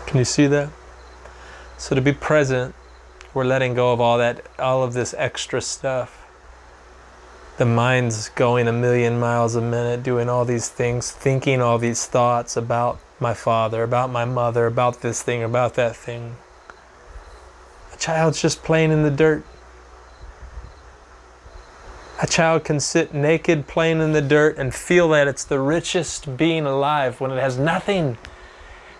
Can you see that? So to be present, we're letting go of all of this extra stuff. The mind's going 1,000,000 miles a minute, doing all these things, thinking all these thoughts about my father, about my mother, about this thing, about that thing. A child's just playing in the dirt. A child can sit naked playing in the dirt and feel that it's the richest being alive when it has nothing.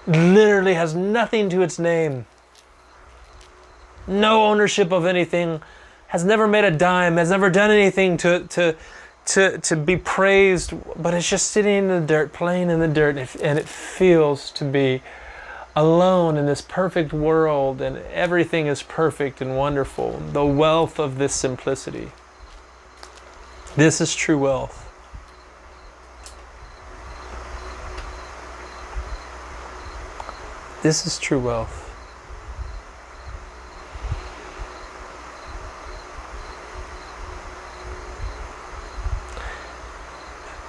Literally has nothing to its name. No ownership of anything. Has never made a dime. Has never done anything to be praised. But it's just sitting in the dirt, playing in the dirt, and it feels to be alone in this perfect world, and everything is perfect and wonderful. The wealth of this simplicity. This is true wealth. This is true wealth.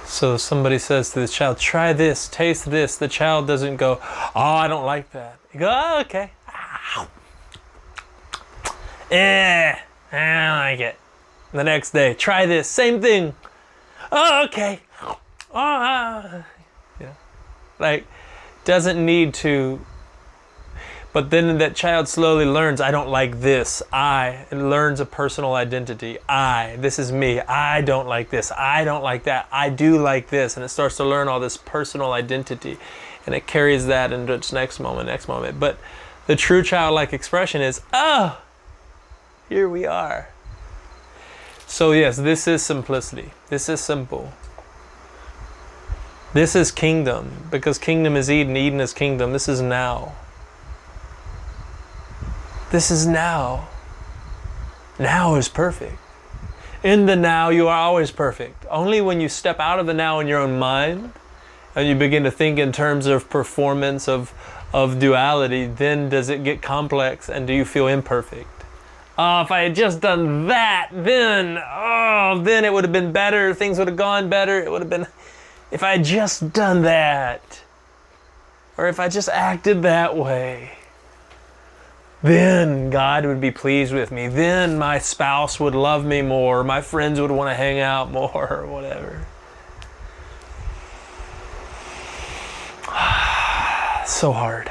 So somebody says to the child, try this, taste this. The child doesn't go, oh, I don't like that. You go, oh, okay. I don't like it. The next day, try this, same thing. Oh, okay. Yeah. Like, doesn't need to. But then that child slowly learns, I don't like this. It learns a personal identity. This is me. I don't like this. I don't like that. I do like this. And it starts to learn all this personal identity. And it carries that into its next moment. But the true childlike expression is, oh, here we are. So yes, this is simplicity. This is simple. This is kingdom, because kingdom is Eden, Eden is kingdom. This is now. This is now. Now is perfect. In the now, you are always perfect. Only when you step out of the now in your own mind and you begin to think in terms of performance, of duality, then does it get complex and do you feel imperfect. Oh, if I had just done that, then it would have been better. Things would have gone better. It would have been, if I had just done that, or if I just acted that way, then God would be pleased with me. Then my spouse would love me more. My friends would want to hang out more, or whatever. So hard.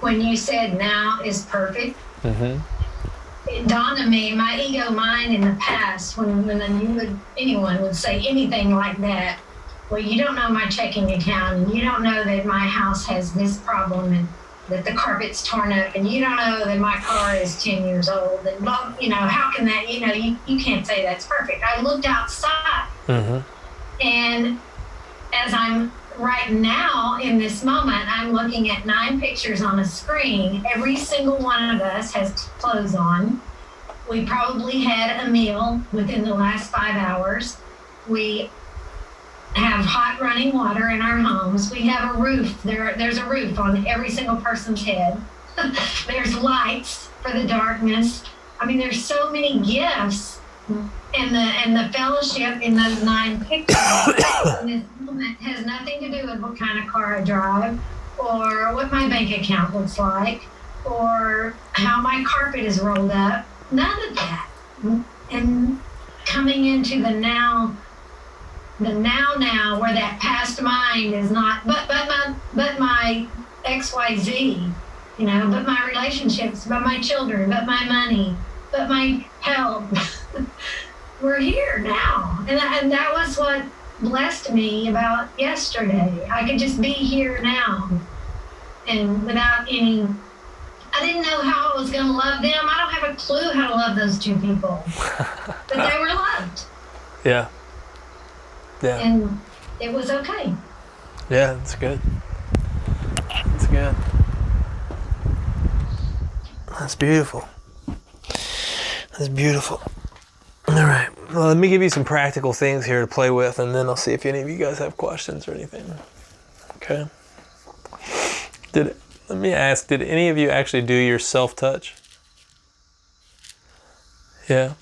when you said now is perfect, Mm-hmm. it dawned on me, my ego mind in the past, when anyone would say anything like that, well, you don't know my checking account, and you don't know that my house has this problem, and that the carpet's torn up, and you don't know that my car is 10 years old, and blah, how can that, you can't say that's perfect. I looked outside, Mm-hmm. and as I'm right now in this moment, I'm looking at 9 pictures on a screen. Every single one of us has clothes on. We probably had a meal within the last 5 hours. We have hot running water in our homes. We have a roof. There's a roof on every single person's head. There's lights for the darkness. I mean, there's so many gifts, and the fellowship in those 9 pictures in this moment has nothing to do with what kind of car I drive, or what my bank account looks like, or how my carpet is rolled up. None of that. And coming into the now, where that past mind is not, but my XYZ, but my relationships, but my children, but my money, but my health. We're here now. And that was what blessed me about yesterday. I could just be here now. And without any, I didn't know how I was going to love them. I don't have a clue how to love those 2 people. But they were loved. Yeah. Yeah. And it was okay. Yeah, that's good. That's good. That's beautiful. That's beautiful. All right. Well, let me give you some practical things here to play with, and then I'll see if any of you guys have questions or anything. Okay. Let me ask, did any of you actually do your self-touch? Yeah.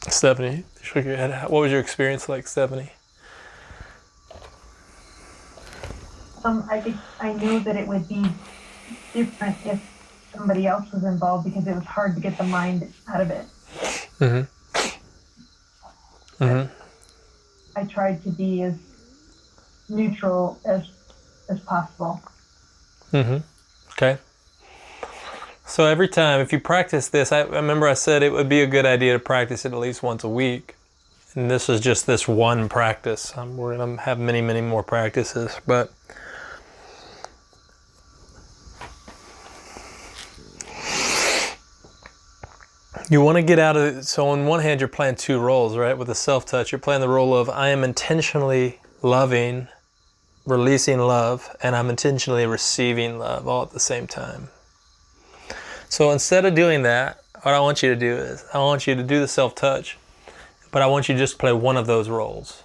Stephanie, you shook your head. What was your experience like, Stephanie? I knew that it would be different if somebody else was involved, because it was hard to get the mind out of it. Mm-hmm. Mm-hmm. I tried to be as neutral as possible. Mm-hmm. Okay. So every time, if you practice this, I remember I said it would be a good idea to practice it at least once a week. And this is just this one practice. We're going to have many, many more practices. But you want to get out of it. So on one hand, you're playing 2 roles, right? With the self-touch, you're playing the role of I am intentionally loving, releasing love, and I'm intentionally receiving love all at the same time. So instead of doing that, what I want you to do is, I want you to do the self-touch, but I want you to just play one of those roles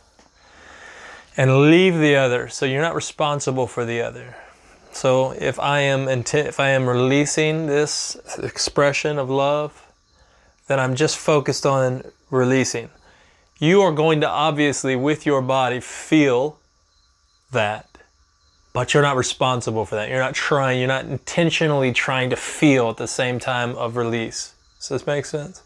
and leave the other, so you're not responsible for the other. So if I am releasing this expression of love, then I'm just focused on releasing. You are going to obviously, with your body, feel that. But you're not responsible for that. You're not intentionally trying to feel at the same time of release. Does this make sense?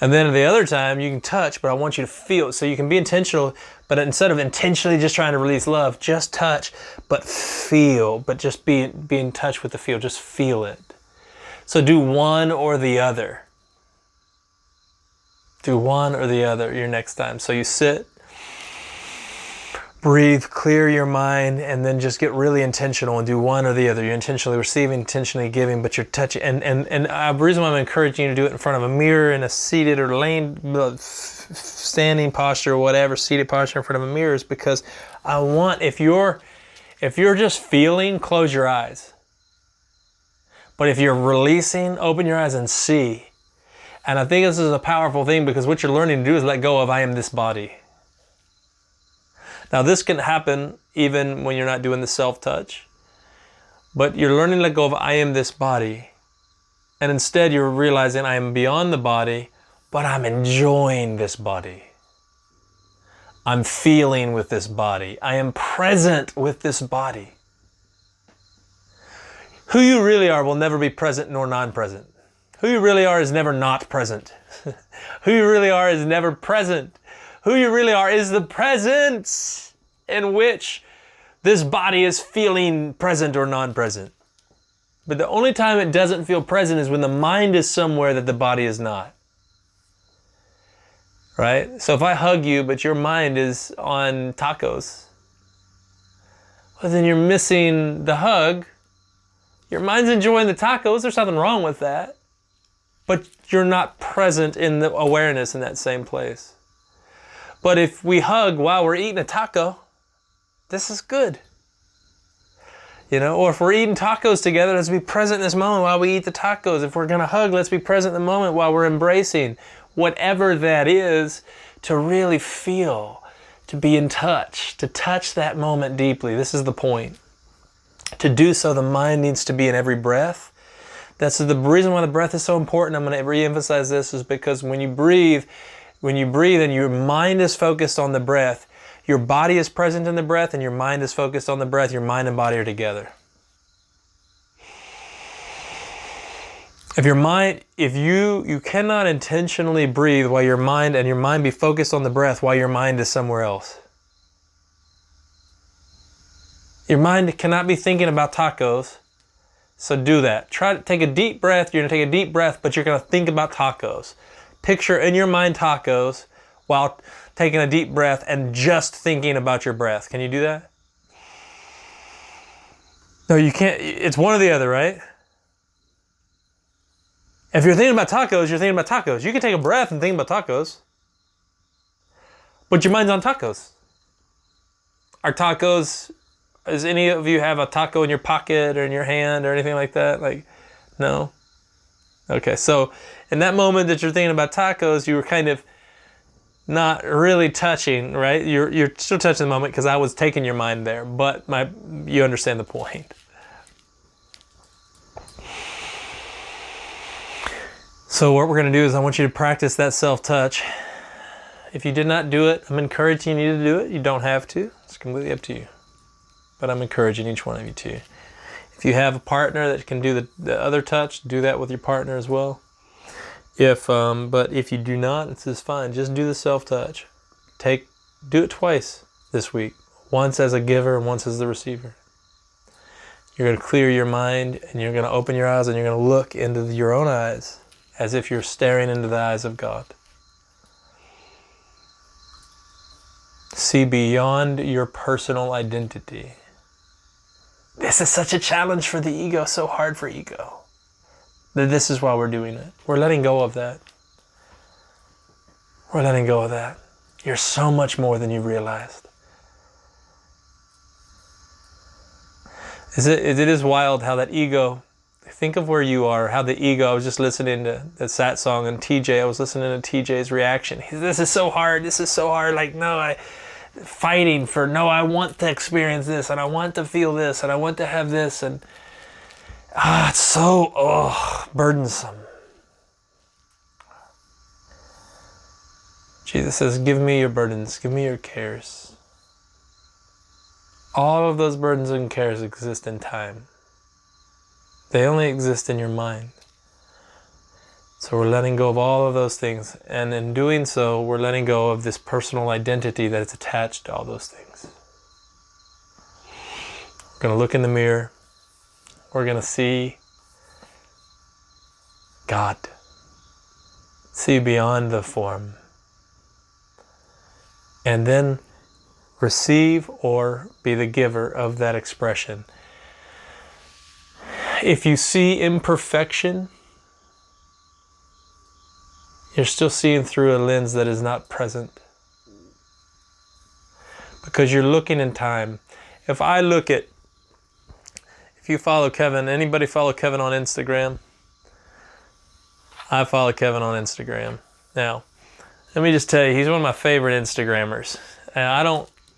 And then at the other time, you can touch, but I want you to feel. So you can be intentional, but instead of intentionally just trying to release love, just touch, but feel. But just be in touch with the feel. Just feel it. So do one or the other. Do one or the other your next time. So you sit, breathe, clear your mind, and then just get really intentional and do one or the other. You're intentionally receiving, intentionally giving, but you're touching. And the reason why I'm encouraging you to do it in front of a mirror in a seated or standing posture or whatever, seated posture in front of a mirror, is because I want, if you're just feeling, close your eyes. But if you're releasing, open your eyes and see. And I think this is a powerful thing, because what you're learning to do is let go of I am this body. Now this can happen even when you're not doing the self-touch, but you're learning to let go of I am this body. And instead you're realizing I am beyond the body, but I'm enjoying this body. I'm feeling with this body. I am present with this body. Who you really are will never be present nor non-present. Who you really are is never not present. Who you really are is never present. Who you really are is the presence in which this body is feeling present or non-present. But the only time it doesn't feel present is when the mind is somewhere that the body is not. Right? So if I hug you, but your mind is on tacos, well, then you're missing the hug. Your mind's enjoying the tacos. There's nothing wrong with that. But you're not present in the awareness in that same place. But if we hug while we're eating a taco, this is good. Or if we're eating tacos together, let's be present in this moment while we eat the tacos. If we're going to hug, let's be present in the moment while we're embracing whatever that is, to really feel, to be in touch, to touch that moment deeply. This is the point. To do so, the mind needs to be in every breath. That's the reason why the breath is so important. I'm going to re-emphasize this, is because when you breathe and your mind is focused on the breath, your body is present in the breath and your mind is focused on the breath, your mind and body are together. If you cannot intentionally breathe while your mind be focused on the breath while your mind is somewhere else. Your mind cannot be thinking about tacos, so do that. Try to take a deep breath. You're going to take a deep breath, but you're going to think about tacos. Picture in your mind tacos while taking a deep breath and just thinking about your breath. Can you do that? No, you can't. It's one or the other, right? If you're thinking about tacos, you're thinking about tacos. You can take a breath and think about tacos, but your mind's on tacos. Are tacos... Does any of you have a taco in your pocket or in your hand or anything like that? No? Okay, so in that moment that you're thinking about tacos, you were kind of not really touching, right? You're still touching the moment because I was taking your mind there, but you understand the point. So what we're going to do is I want you to practice that self-touch. If you did not do it, I'm encouraging you to do it. You don't have to. It's completely up to you. But I'm encouraging each one of you to. If you have a partner that can do the other touch, do that with your partner as well. But if you do not, it's just fine. Just do the self-touch. Do it twice this week. Once as a giver and once as the receiver. You're going to clear your mind and you're going to open your eyes and you're going to look into your own eyes as if you're staring into the eyes of God. See beyond your personal identity. This is such a challenge for the ego, so hard for ego. This is why we're doing it. We're letting go of that. We're letting go of that. You're so much more than you realized. It is wild how that ego, think of where you are, how the ego, I was just listening to that Sat song and I was listening to TJ's reaction. This is so hard, fighting for, no, I want to experience this and I want to feel this and I want to have this, and it's so burdensome. Jesus says, give me your burdens, give me your cares. All of those burdens and cares exist in time. They only exist in your mind. So we're letting go of all of those things. And in doing so, we're letting go of this personal identity that is attached to all those things. We're going to look in the mirror. We're going to see God. See beyond the form. And then receive or be the giver of that expression. If you see imperfection, you're still seeing through a lens that is not present. Because you're looking in time. If you follow Kevin, anybody follow Kevin on Instagram? I follow Kevin on Instagram. Now, let me just tell you, he's one of my favorite Instagrammers. And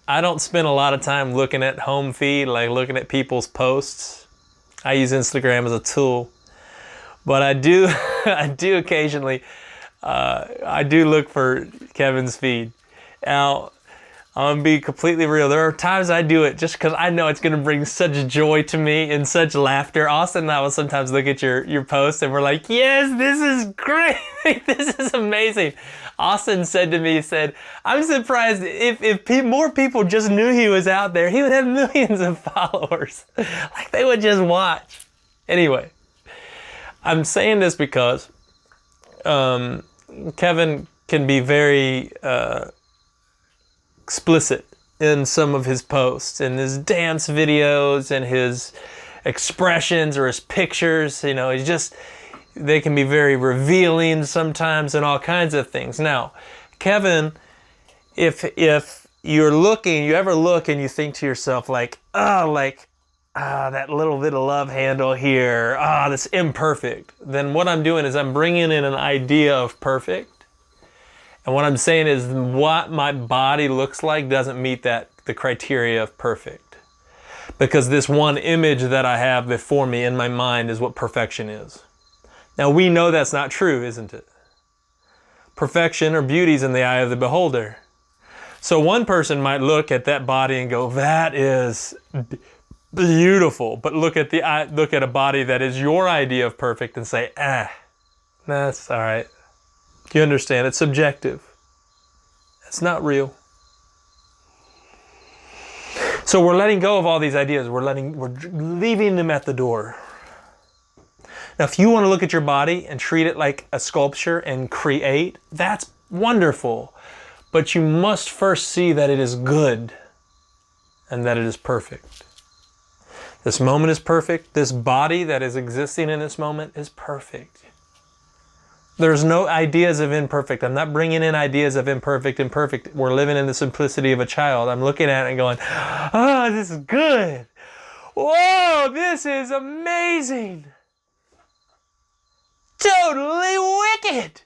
I don't spend a lot of time looking at home feed, like looking at people's posts. I use Instagram as a tool. But I do occasionally, I do look for Kevin's feed. Now, I'm gonna be completely real. There are times I do it just because I know it's gonna bring such joy to me and such laughter. Austin and I will sometimes look at your post and we're like, yes, this is great. This is amazing. Austin said to me, he said, I'm surprised if more people just knew he was out there, he would have millions of followers. Like they would just watch. Anyway, I'm saying this because Kevin can be very explicit in some of his posts and his dance videos and his expressions or his pictures. You know, they can be very revealing sometimes and all kinds of things. Now, Kevin, if you ever look and you think to yourself like, that little bit of love handle here, that's imperfect, then what I'm doing is I'm bringing in an idea of perfect. And what I'm saying is what my body looks like doesn't meet the criteria of perfect. Because this one image that I have before me in my mind is what perfection is. Now we know that's not true, isn't it? Perfection or beauty is in the eye of the beholder. So one person might look at that body and go, that is beautiful. But look at a body that is your idea of perfect and say, that's all right. You understand, it's subjective. It's not real. So we're letting go of all these ideas. We're leaving them at the door. Now, if you want to look at your body and treat it like a sculpture and create, that's wonderful. But you must first see that it is good and that it is perfect. This moment is perfect. This body that is existing in this moment is perfect. There's no ideas of imperfect. I'm not bringing in ideas of imperfect. We're living in the simplicity of a child. I'm looking at it and going, this is good. Whoa, this is amazing. Totally wicked.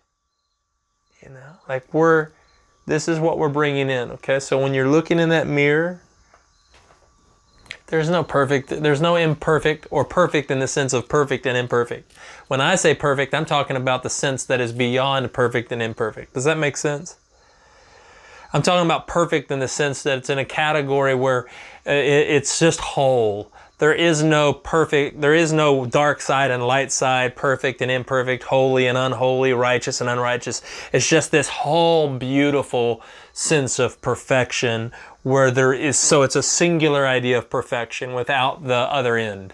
You know, like this is what we're bringing in, okay? So when you're looking in that mirror, there's no imperfect or perfect in the sense of perfect and imperfect. When I say perfect, I'm talking about the sense that is beyond perfect and imperfect. Does that make sense? I'm talking about perfect in the sense that it's in a category where it's just whole. There is no dark side and light side, perfect and imperfect, holy and unholy, righteous and unrighteous. It's just this whole beautiful sense of perfection where so it's a singular idea of perfection without the other end.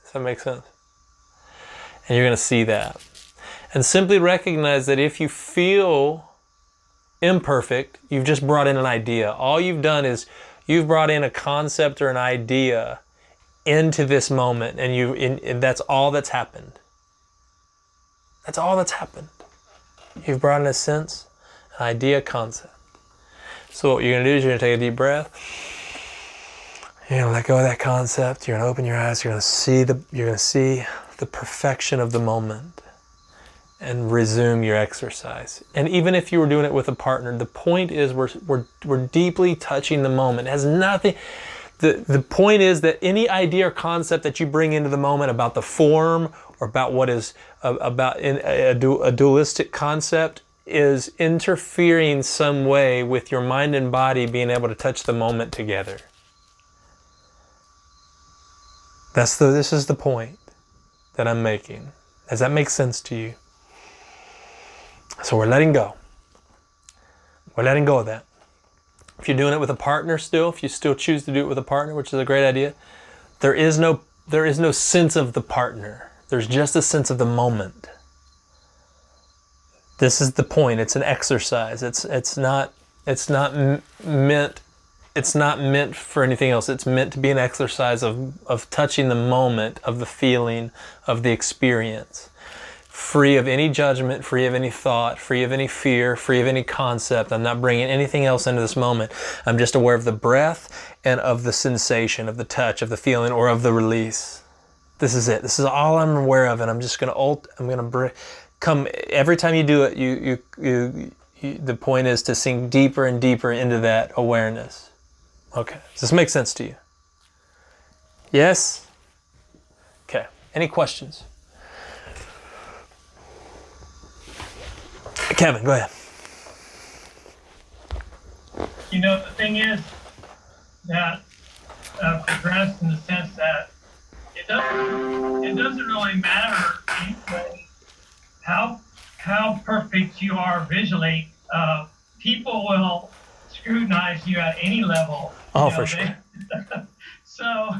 Does that make sense? And you're going to see that. And simply recognize that if you feel imperfect, you've just brought in an idea. All you've done is you've brought in a concept or an idea into this moment, and that's all that's happened. That's all that's happened. You've brought in a sense, an idea, concept. So what you're going to do is you're going to take a deep breath. You're going to let go of that concept. You're going to open your eyes. You're going to see the perfection of the moment and resume your exercise. And even if you were doing it with a partner, the point is we're deeply touching the moment. It has nothing. The point is that any idea or concept that you bring into the moment about the form or about what is about a dualistic concept is interfering some way with your mind and body being able to touch the moment together. This is the point that I'm making. Does that make sense to you? So we're letting go. We're letting go of that. If you're doing it with a partner if you still choose to do it with a partner, which is a great idea, there is no sense of the partner. There's just a sense of the moment. This is the point. It's an exercise. It's not meant for anything else. It's meant to be an exercise of touching the moment, of the feeling, of the experience. Free of any judgment, free of any thought, free of any fear, free of any concept. I'm not bringing anything else into this moment. I'm just aware of the breath and of the sensation, of the touch, of the feeling, or of the release. This is it. This is all I'm aware of, and I'm just going to come every time you do it. You the point is to sink deeper and deeper into that awareness. Okay. Does this make sense to you? Yes? Okay. Any questions? Kevin, go ahead. The thing is that progressed in the sense that it doesn't really matter anyway how perfect you are visually. People will scrutinize you at any level. Oh, for sure. So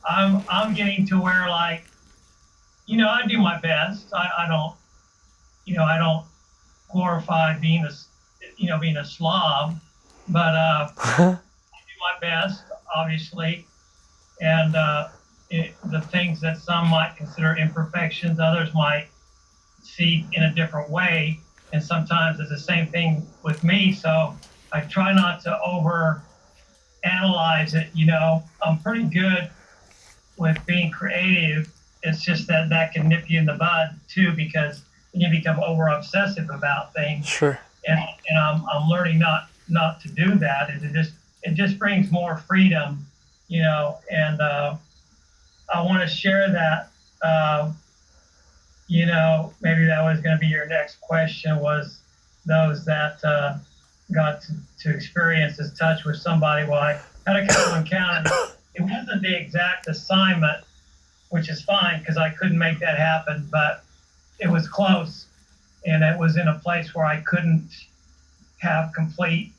I'm getting to where, like, I do my best. I don't glorify being a slob, but I do my best, obviously. And the things that some might consider imperfections, others might see in a different way. And sometimes it's the same thing with me. So I try not to over analyze it. I'm pretty good with being creative. It's just that can nip you in the bud too, because you become over obsessive about things. Sure. And I'm learning not to do that. It just brings more freedom, and I want to share that. Maybe that was going to be your next question, was those that got to experience this touch with somebody. Well, I had a couple encounters. It wasn't the exact assignment, which is fine because I couldn't make that happen, but it was close, and it was in a place where I couldn't have complete,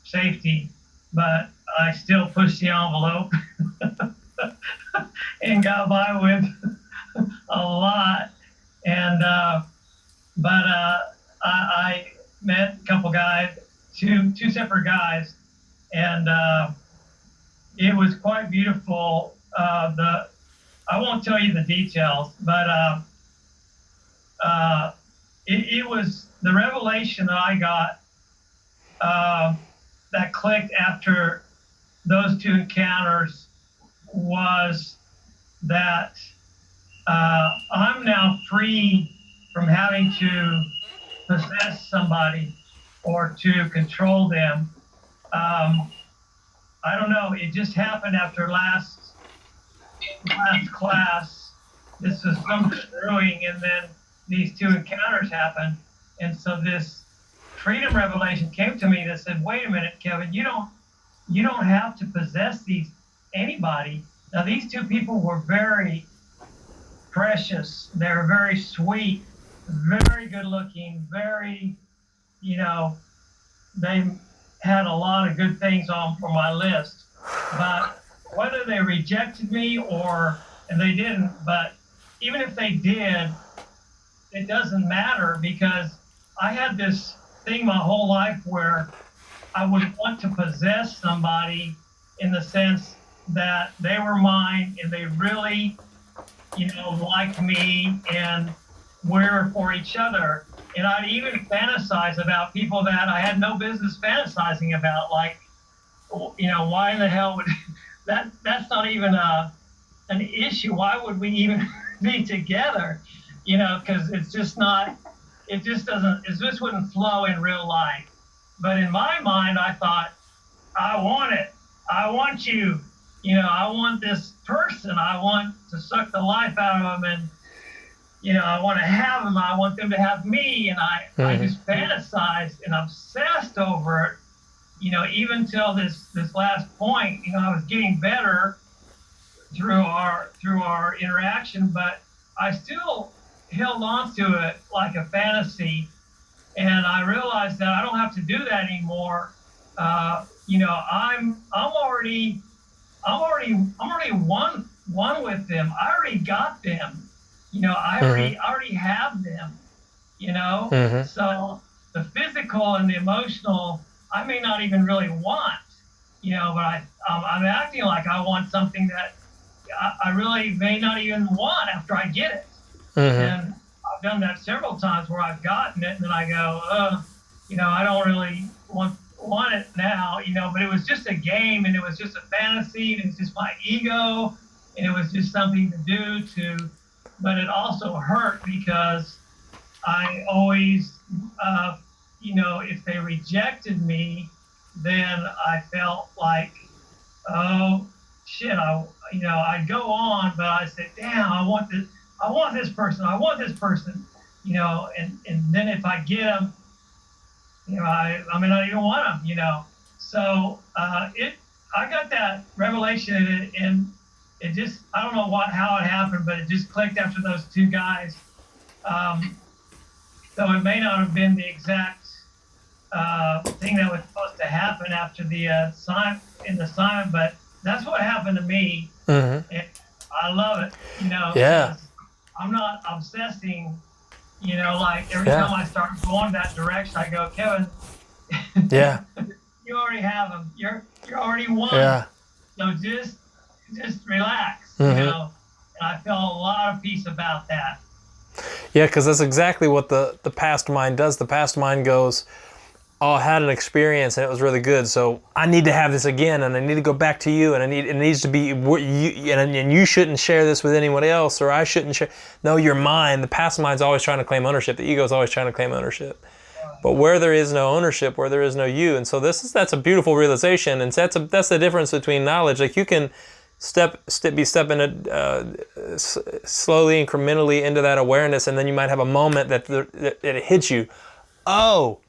safety, but I still pushed the envelope and got by with a lot. And I met a couple guys, two separate guys, and it was quite beautiful. I won't tell you the details, but it was the revelation that I got that clicked after those two encounters was that I'm now free from having to possess somebody or to control them. I don't know. It just happened after last class. This was some brewing, and then these two encounters happened, and so this freedom revelation came to me that said, "Wait a minute, Kevin. You don't have to possess anybody." Now, these two people were very precious. They were very sweet, very good looking, very, they had a lot of good things on for my list. But whether they rejected me and they didn't, but even if they did, it doesn't matter, because I had this thing my whole life where I would want to possess somebody in the sense that they were mine and they really, liked me and we're for each other. And I'd even fantasize about people that I had no business fantasizing about, like, why in the hell would that's not even an issue. Why would we even be together? Because it just wouldn't flow in real life. But in my mind, I thought, I want it. I want you. I want this person. I want to suck the life out of them, and I want to have them. I want them to have me, and I just fantasized and obsessed over it. Even till this last point, I was getting better through our interaction, but I still held on to it like a fantasy, and I realized that I don't have to do that anymore. I'm already one with them. I already got them. I already have them. So the physical and the emotional, I may not even really want. But I'm acting like I want something that I really may not even want after I get it. And I've done that several times where I've gotten it and then I go, I don't really want it now, but it was just a game, and it was just a fantasy, and it was just my ego, and it was just something to do but it also hurt because I always, if they rejected me, then I felt like, oh shit, I'd go on, but I said, damn, I want this person, and then if I get them, I may not even want them. So I got that revelation, and it just, I don't know how it happened, but it just clicked after those two guys. So it may not have been the exact thing that was supposed to happen after the sign, but that's what happened to me. And I love it, Yeah. I'm not obsessing, like every time I start going that direction, I go, Kevin, Yeah. you already have them. You're already one. Yeah. So just relax, and I feel a lot of peace about that. Yeah, because that's exactly what the past mind does. The past mind goes, oh, I had an experience and it was really good, so I need to have this again, and I need to go back to you, and it needs to be you, and you shouldn't share this with anyone else, or I shouldn't share. No, you're mine. The past mind's always trying to claim ownership. The ego is always trying to claim ownership. But where there is no ownership, where there is no you, and so that's a beautiful realization, and that's the difference between knowledge. Like you can be stepping slowly, incrementally into that awareness, and then you might have a moment that it hits you. Oh,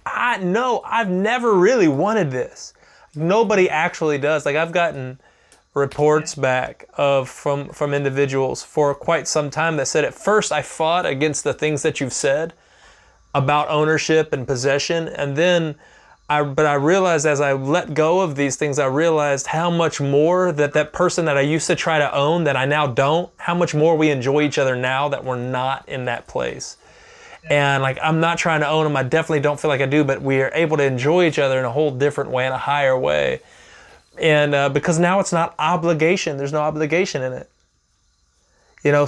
I've never really wanted this. Nobody actually does. Like I've gotten reports back from individuals for quite some time that said, at first I fought against the things that you've said about ownership and possession, and then I realized as I let go of these things, I realized how much more that person that I used to try to own that I now don't, how much more we enjoy each other now that we're not in that place. And like, I'm not trying to own them. I definitely don't feel like I do, but we are able to enjoy each other in a whole different way, in a higher way. And because now it's not obligation. There's no obligation in it.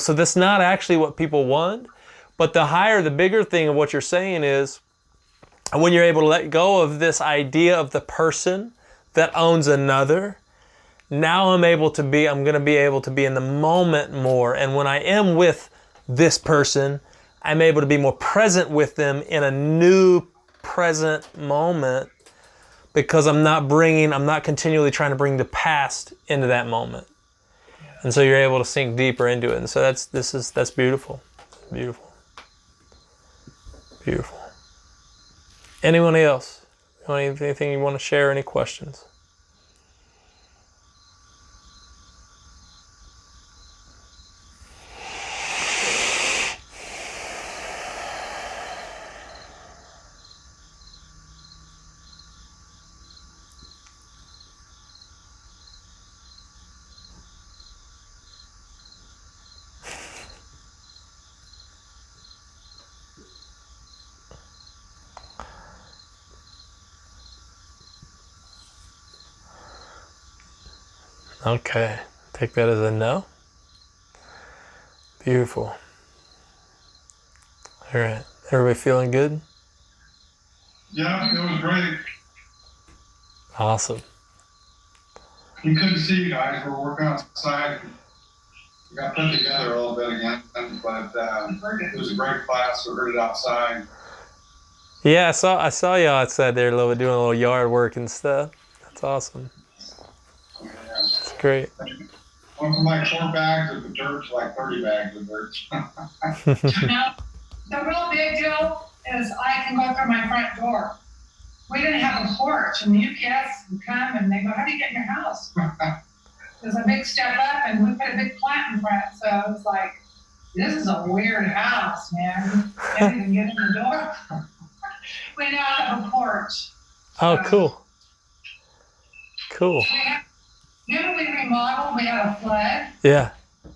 So that's not actually what people want. But the bigger thing of what you're saying is, when you're able to let go of this idea of the person that owns another, now I'm going to be able to be in the moment more. And when I am with this person, I'm able to be more present with them in a new present moment, because I'm not continually trying to bring the past into that moment. And so you're able to sink deeper into it. And so that's beautiful. Beautiful. Beautiful. Anyone else? Anything you want to share? Any questions? Okay, take that as a no. Beautiful. All right, everybody feeling good? Yeah, it was great. Awesome. You couldn't see you guys. We're working outside. We got put together a little bit again, but it was a great class. We heard it outside. Yeah, I saw you outside there doing a little yard work and stuff. That's awesome. Yeah. It's great. Went from like 4 bags of dirt to like 30 bags of dirt. Now, the real big deal is I can go through my front door. We didn't have a porch, and the UPS would come and they go, "How do you get in your house?" There's a big step up, and we put a big plant in front, so it was like, this is a weird house, man. Can't even get in the door. We now have a porch. Oh, cool. Cool. When we remodeled, we had a flood. Yeah. So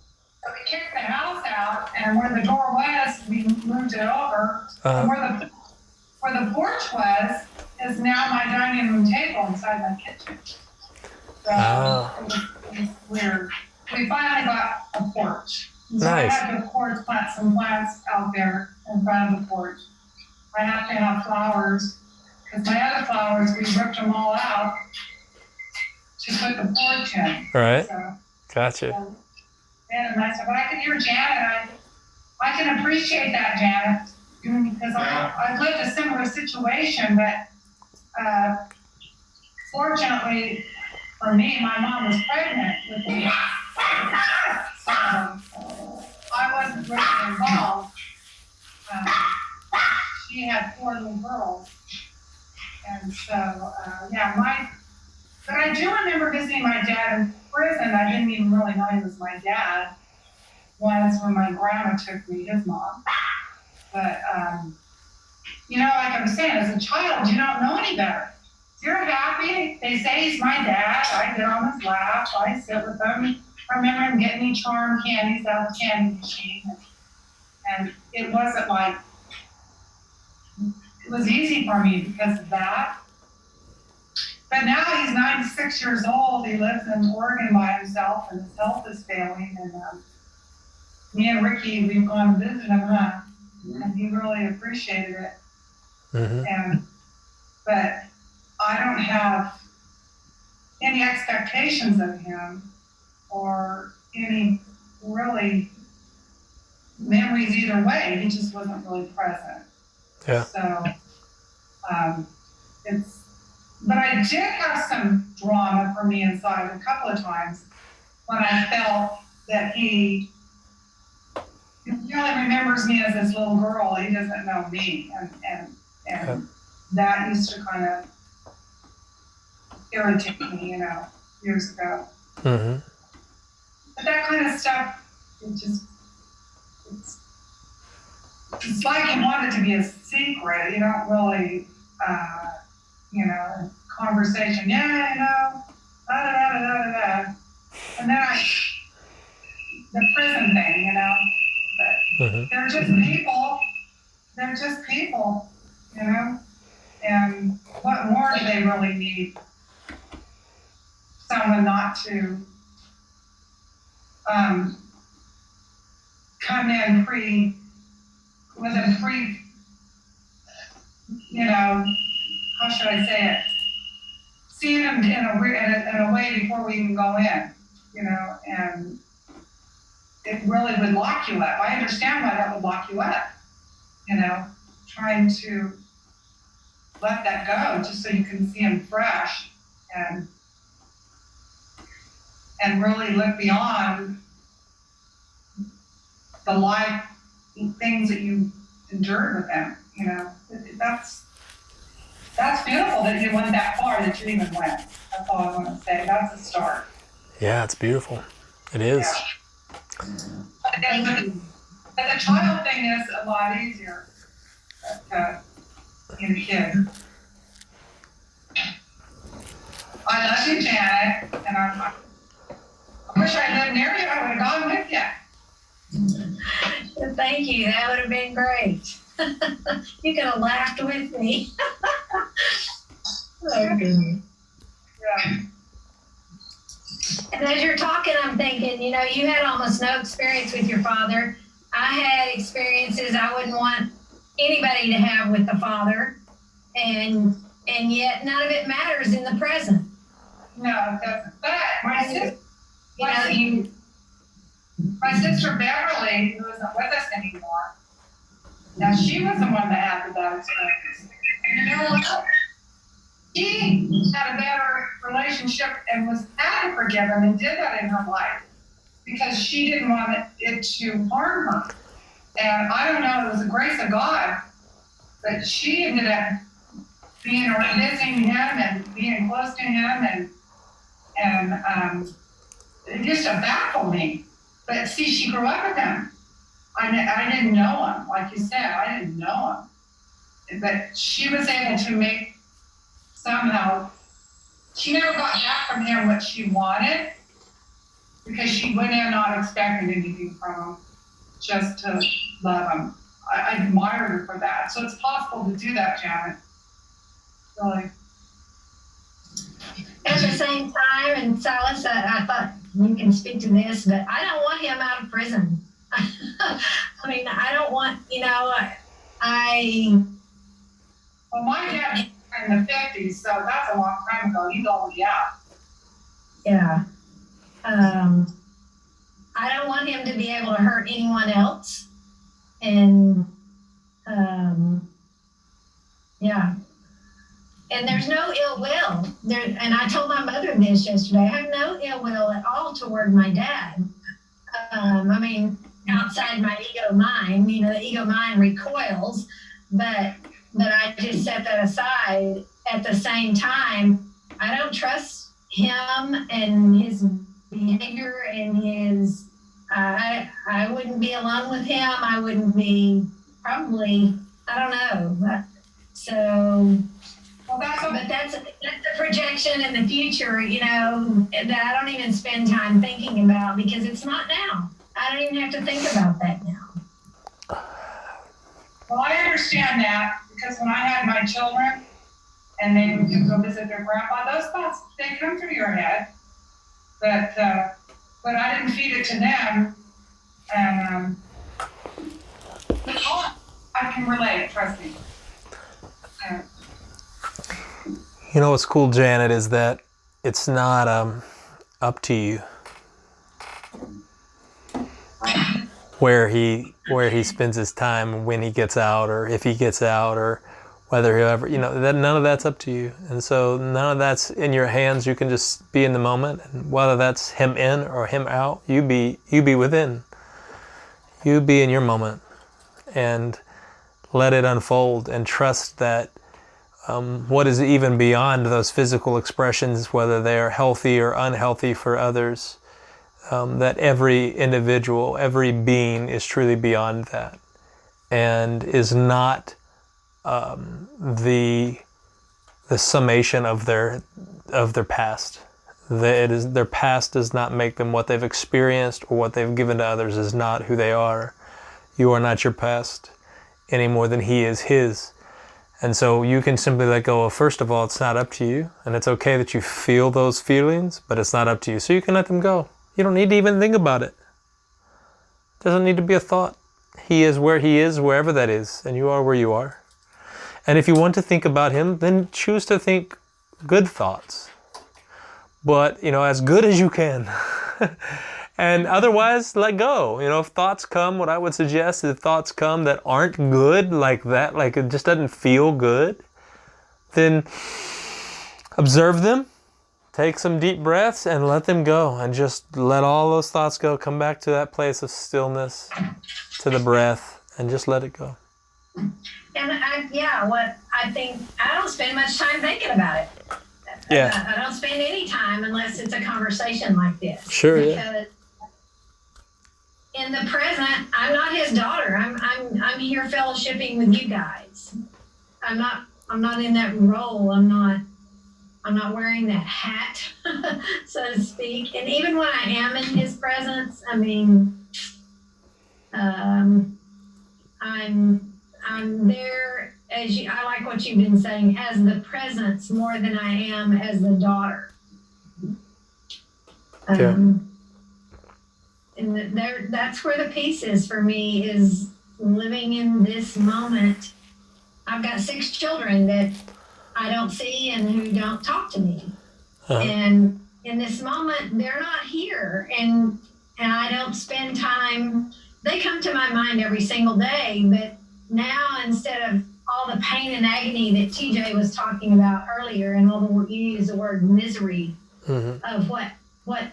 we kicked the house out, and where the door was, we moved it over. And where the porch was is now my dining room table inside my kitchen. So it was weird. We finally got a porch. So Nice. I had to, of course, plant some plants out there in front of the porch. I have to have flowers, because my other flowers, we ripped them all out to put the porch in. Right. So, Gotcha. and I said, but I can hear Janet. I can appreciate that, Janet, because I've lived a similar situation, but fortunately for me, my mom was pregnant with me. So I wasn't really involved. She had 4 little girls. And so, but I do remember visiting my dad in prison. I didn't even really know he was my dad once when my grandma took me, his mom. But, like I'm saying, as a child, you don't know any better. You're happy. They say he's my dad. I get on his lap. I sit with him. I remember him getting me charm candies out of the candy machine. And it wasn't like, it was easy for me because of that. But now he's 96 years old. He lives in Oregon by himself, and his health is failing. And me and Ricky, we've gone to visit him, and he really appreciated it. But I don't have any expectations of him or any really memories either way. He just wasn't really present. Yeah. So but I did have some drama for me inside a couple of times when I felt that he really remembers me as this little girl. He doesn't know me, and that used to kind of irritate me, years ago. But that kind of stuff, it's like you want it to be a secret. You don't really, conversation. Yeah, da-da-da-da-da-da. And then the prison thing, but they're just people. They're just people, and what more do they really need? Someone not to come in with a how should I say it? See them in a way before we even go in, and it really would lock you up. I understand why that would lock you up, trying to let that go just so you can see them fresh and really look beyond the life things that you endured with them. That's beautiful that you went that far, that you even went. That's all I want to say. That's a start. Yeah, it's beautiful. It is. Yeah. But the child thing is a lot easier in a kid. I love you, Janet, and I wish I lived near you. I would have gone with you. Thank you. That would have been great. You could have laughed with me. Okay. Yeah. And as you're talking, I'm thinking, you had almost no experience with your father. I had experiences I wouldn't want anybody to have with the father, and yet none of it matters in the present. No, it doesn't. But my sister Beverly, who isn't with us anymore, now she was the one that had the bad experience. And you know what? She had a better relationship and had to forgive him and did that in her life because she didn't want it to harm her. And I don't know, it was the grace of God, but she ended up visiting him and being close to him and it used to baffle me. But see, she grew up with him. I didn't know him, like you said, I didn't know him. But she was able to make somehow, she never got back from him what she wanted because she went in not expecting anything from him, just to love him. I admire her for that. So it's possible to do that, Janet. Really. At the same time, and Silas, I thought you can speak to this, but I don't want him out of prison. I mean, I don't want, Well, my dad in the 50s, so that's a long time ago. He's already out. Yeah. I don't want him to be able to hurt anyone else. And, yeah. And there's no ill will. And I told my mother this yesterday. I have no ill will at all toward my dad. I mean, outside my ego mind, the ego mind recoils, but but I just set that aside. At the same time, I don't trust him and his behavior and his, I wouldn't be alone with him. I wouldn't be probably, I don't know. So, Well, but that's a projection in the future, you know, that I don't even spend time thinking about because it's not now. I don't even have to think about that now. well, I understand that because when I had my children and they would go visit their grandpa, those thoughts, they come through your head. But I didn't feed it to them. And I can relate, trust me. You know what's cool, Janet, is that it's not up to you where he spends his time, when he gets out, or if he gets out, or whether he'll ever, you know, that none of that's up to you. And so none of that's in your hands. You can just be in the moment, and whether that's him in or him out, you be within. You be in your moment and let it unfold, and trust that what is even beyond those physical expressions, whether they are healthy or unhealthy for others, that every individual, every being is truly beyond that, and is not the summation of their past. Their past does not make them what they've experienced, or what they've given to others is not who they are. You are not your past any more than he is his. And so you can simply let go of, first of all, it's not up to you, and it's okay that you feel those feelings, but it's not up to you. So you can let them go. You don't need to even think about it. Doesn't need to be a thought. He is where he is, wherever that is, and you are where you are. And if you want to think about him, then choose to think good thoughts. But, you know, as good as you can. And otherwise, let go. You know, if thoughts come, what I would suggest is if thoughts come that aren't good, like that, like it just doesn't feel good, then observe them, take some deep breaths, and let them go. And just let all those thoughts go. Come back to that place of stillness, to the breath, and just let it go. And I think, I don't spend much time thinking about it. Yeah. I don't spend any time unless it's a conversation like this. Sure, because yeah. In the present, I'm not his daughter. I'm here fellowshipping with you guys. I'm not in that role. I'm not wearing that hat, so to speak. And even when I am in his presence, I mean, I'm there as you. I like what you've been saying, as the presence more than I am as the daughter. And that's where the peace is for me, is living in this moment. I've got 6 children that I don't see and who don't talk to me. Uh-huh. And in this moment, they're not here. And I don't spend time, they come to my mind every single day, but now instead of all the pain and agony that TJ was talking about earlier, and you use the word misery, mm-hmm. of what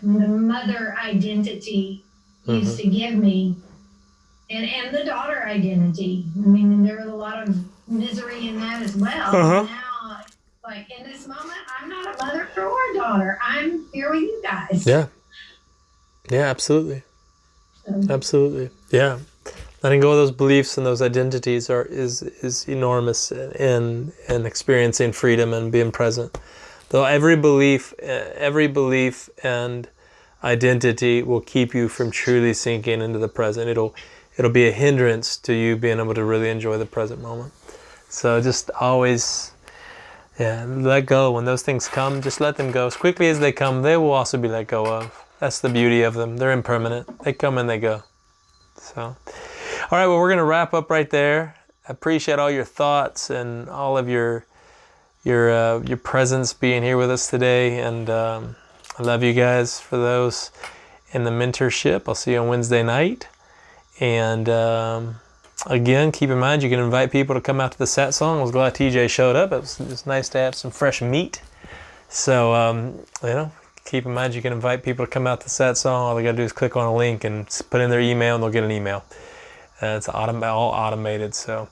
the mother identity used to give me, and the daughter identity. I mean, there was a lot of misery in that as well. Uh-huh. Now, like in this moment, I'm not a mother or a daughter. I'm here with you guys. Yeah. Yeah, absolutely. Absolutely. Yeah. Letting go of those beliefs and those identities is enormous in experiencing freedom and being present. Though every belief and identity will keep you from truly sinking into the present. It'll be a hindrance to you being able to really enjoy the present moment. So just always, let go. When those things come, just let them go. As quickly as they come, they will also be let go of. That's the beauty of them. They're impermanent. They come and they go. So, all right, well, we're going to wrap up right there. I appreciate all your thoughts and all of your presence being here with us today. And I love you guys. For those in the mentorship, I'll see you on Wednesday night. And again, keep in mind, you can invite people to come out to the set song. I was glad TJ showed up. It was nice to have some fresh meat. So, keep in mind, you can invite people to come out to the set song. All they got to do is click on a link and put in their email, and they'll get an email. It's all automated. So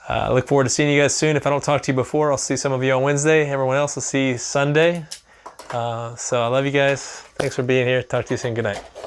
I look forward to seeing you guys soon. If I don't talk to you before, I'll see some of you on Wednesday. Everyone else will see you Sunday. So I love you guys. Thanks for being here. Talk to you soon. Good night.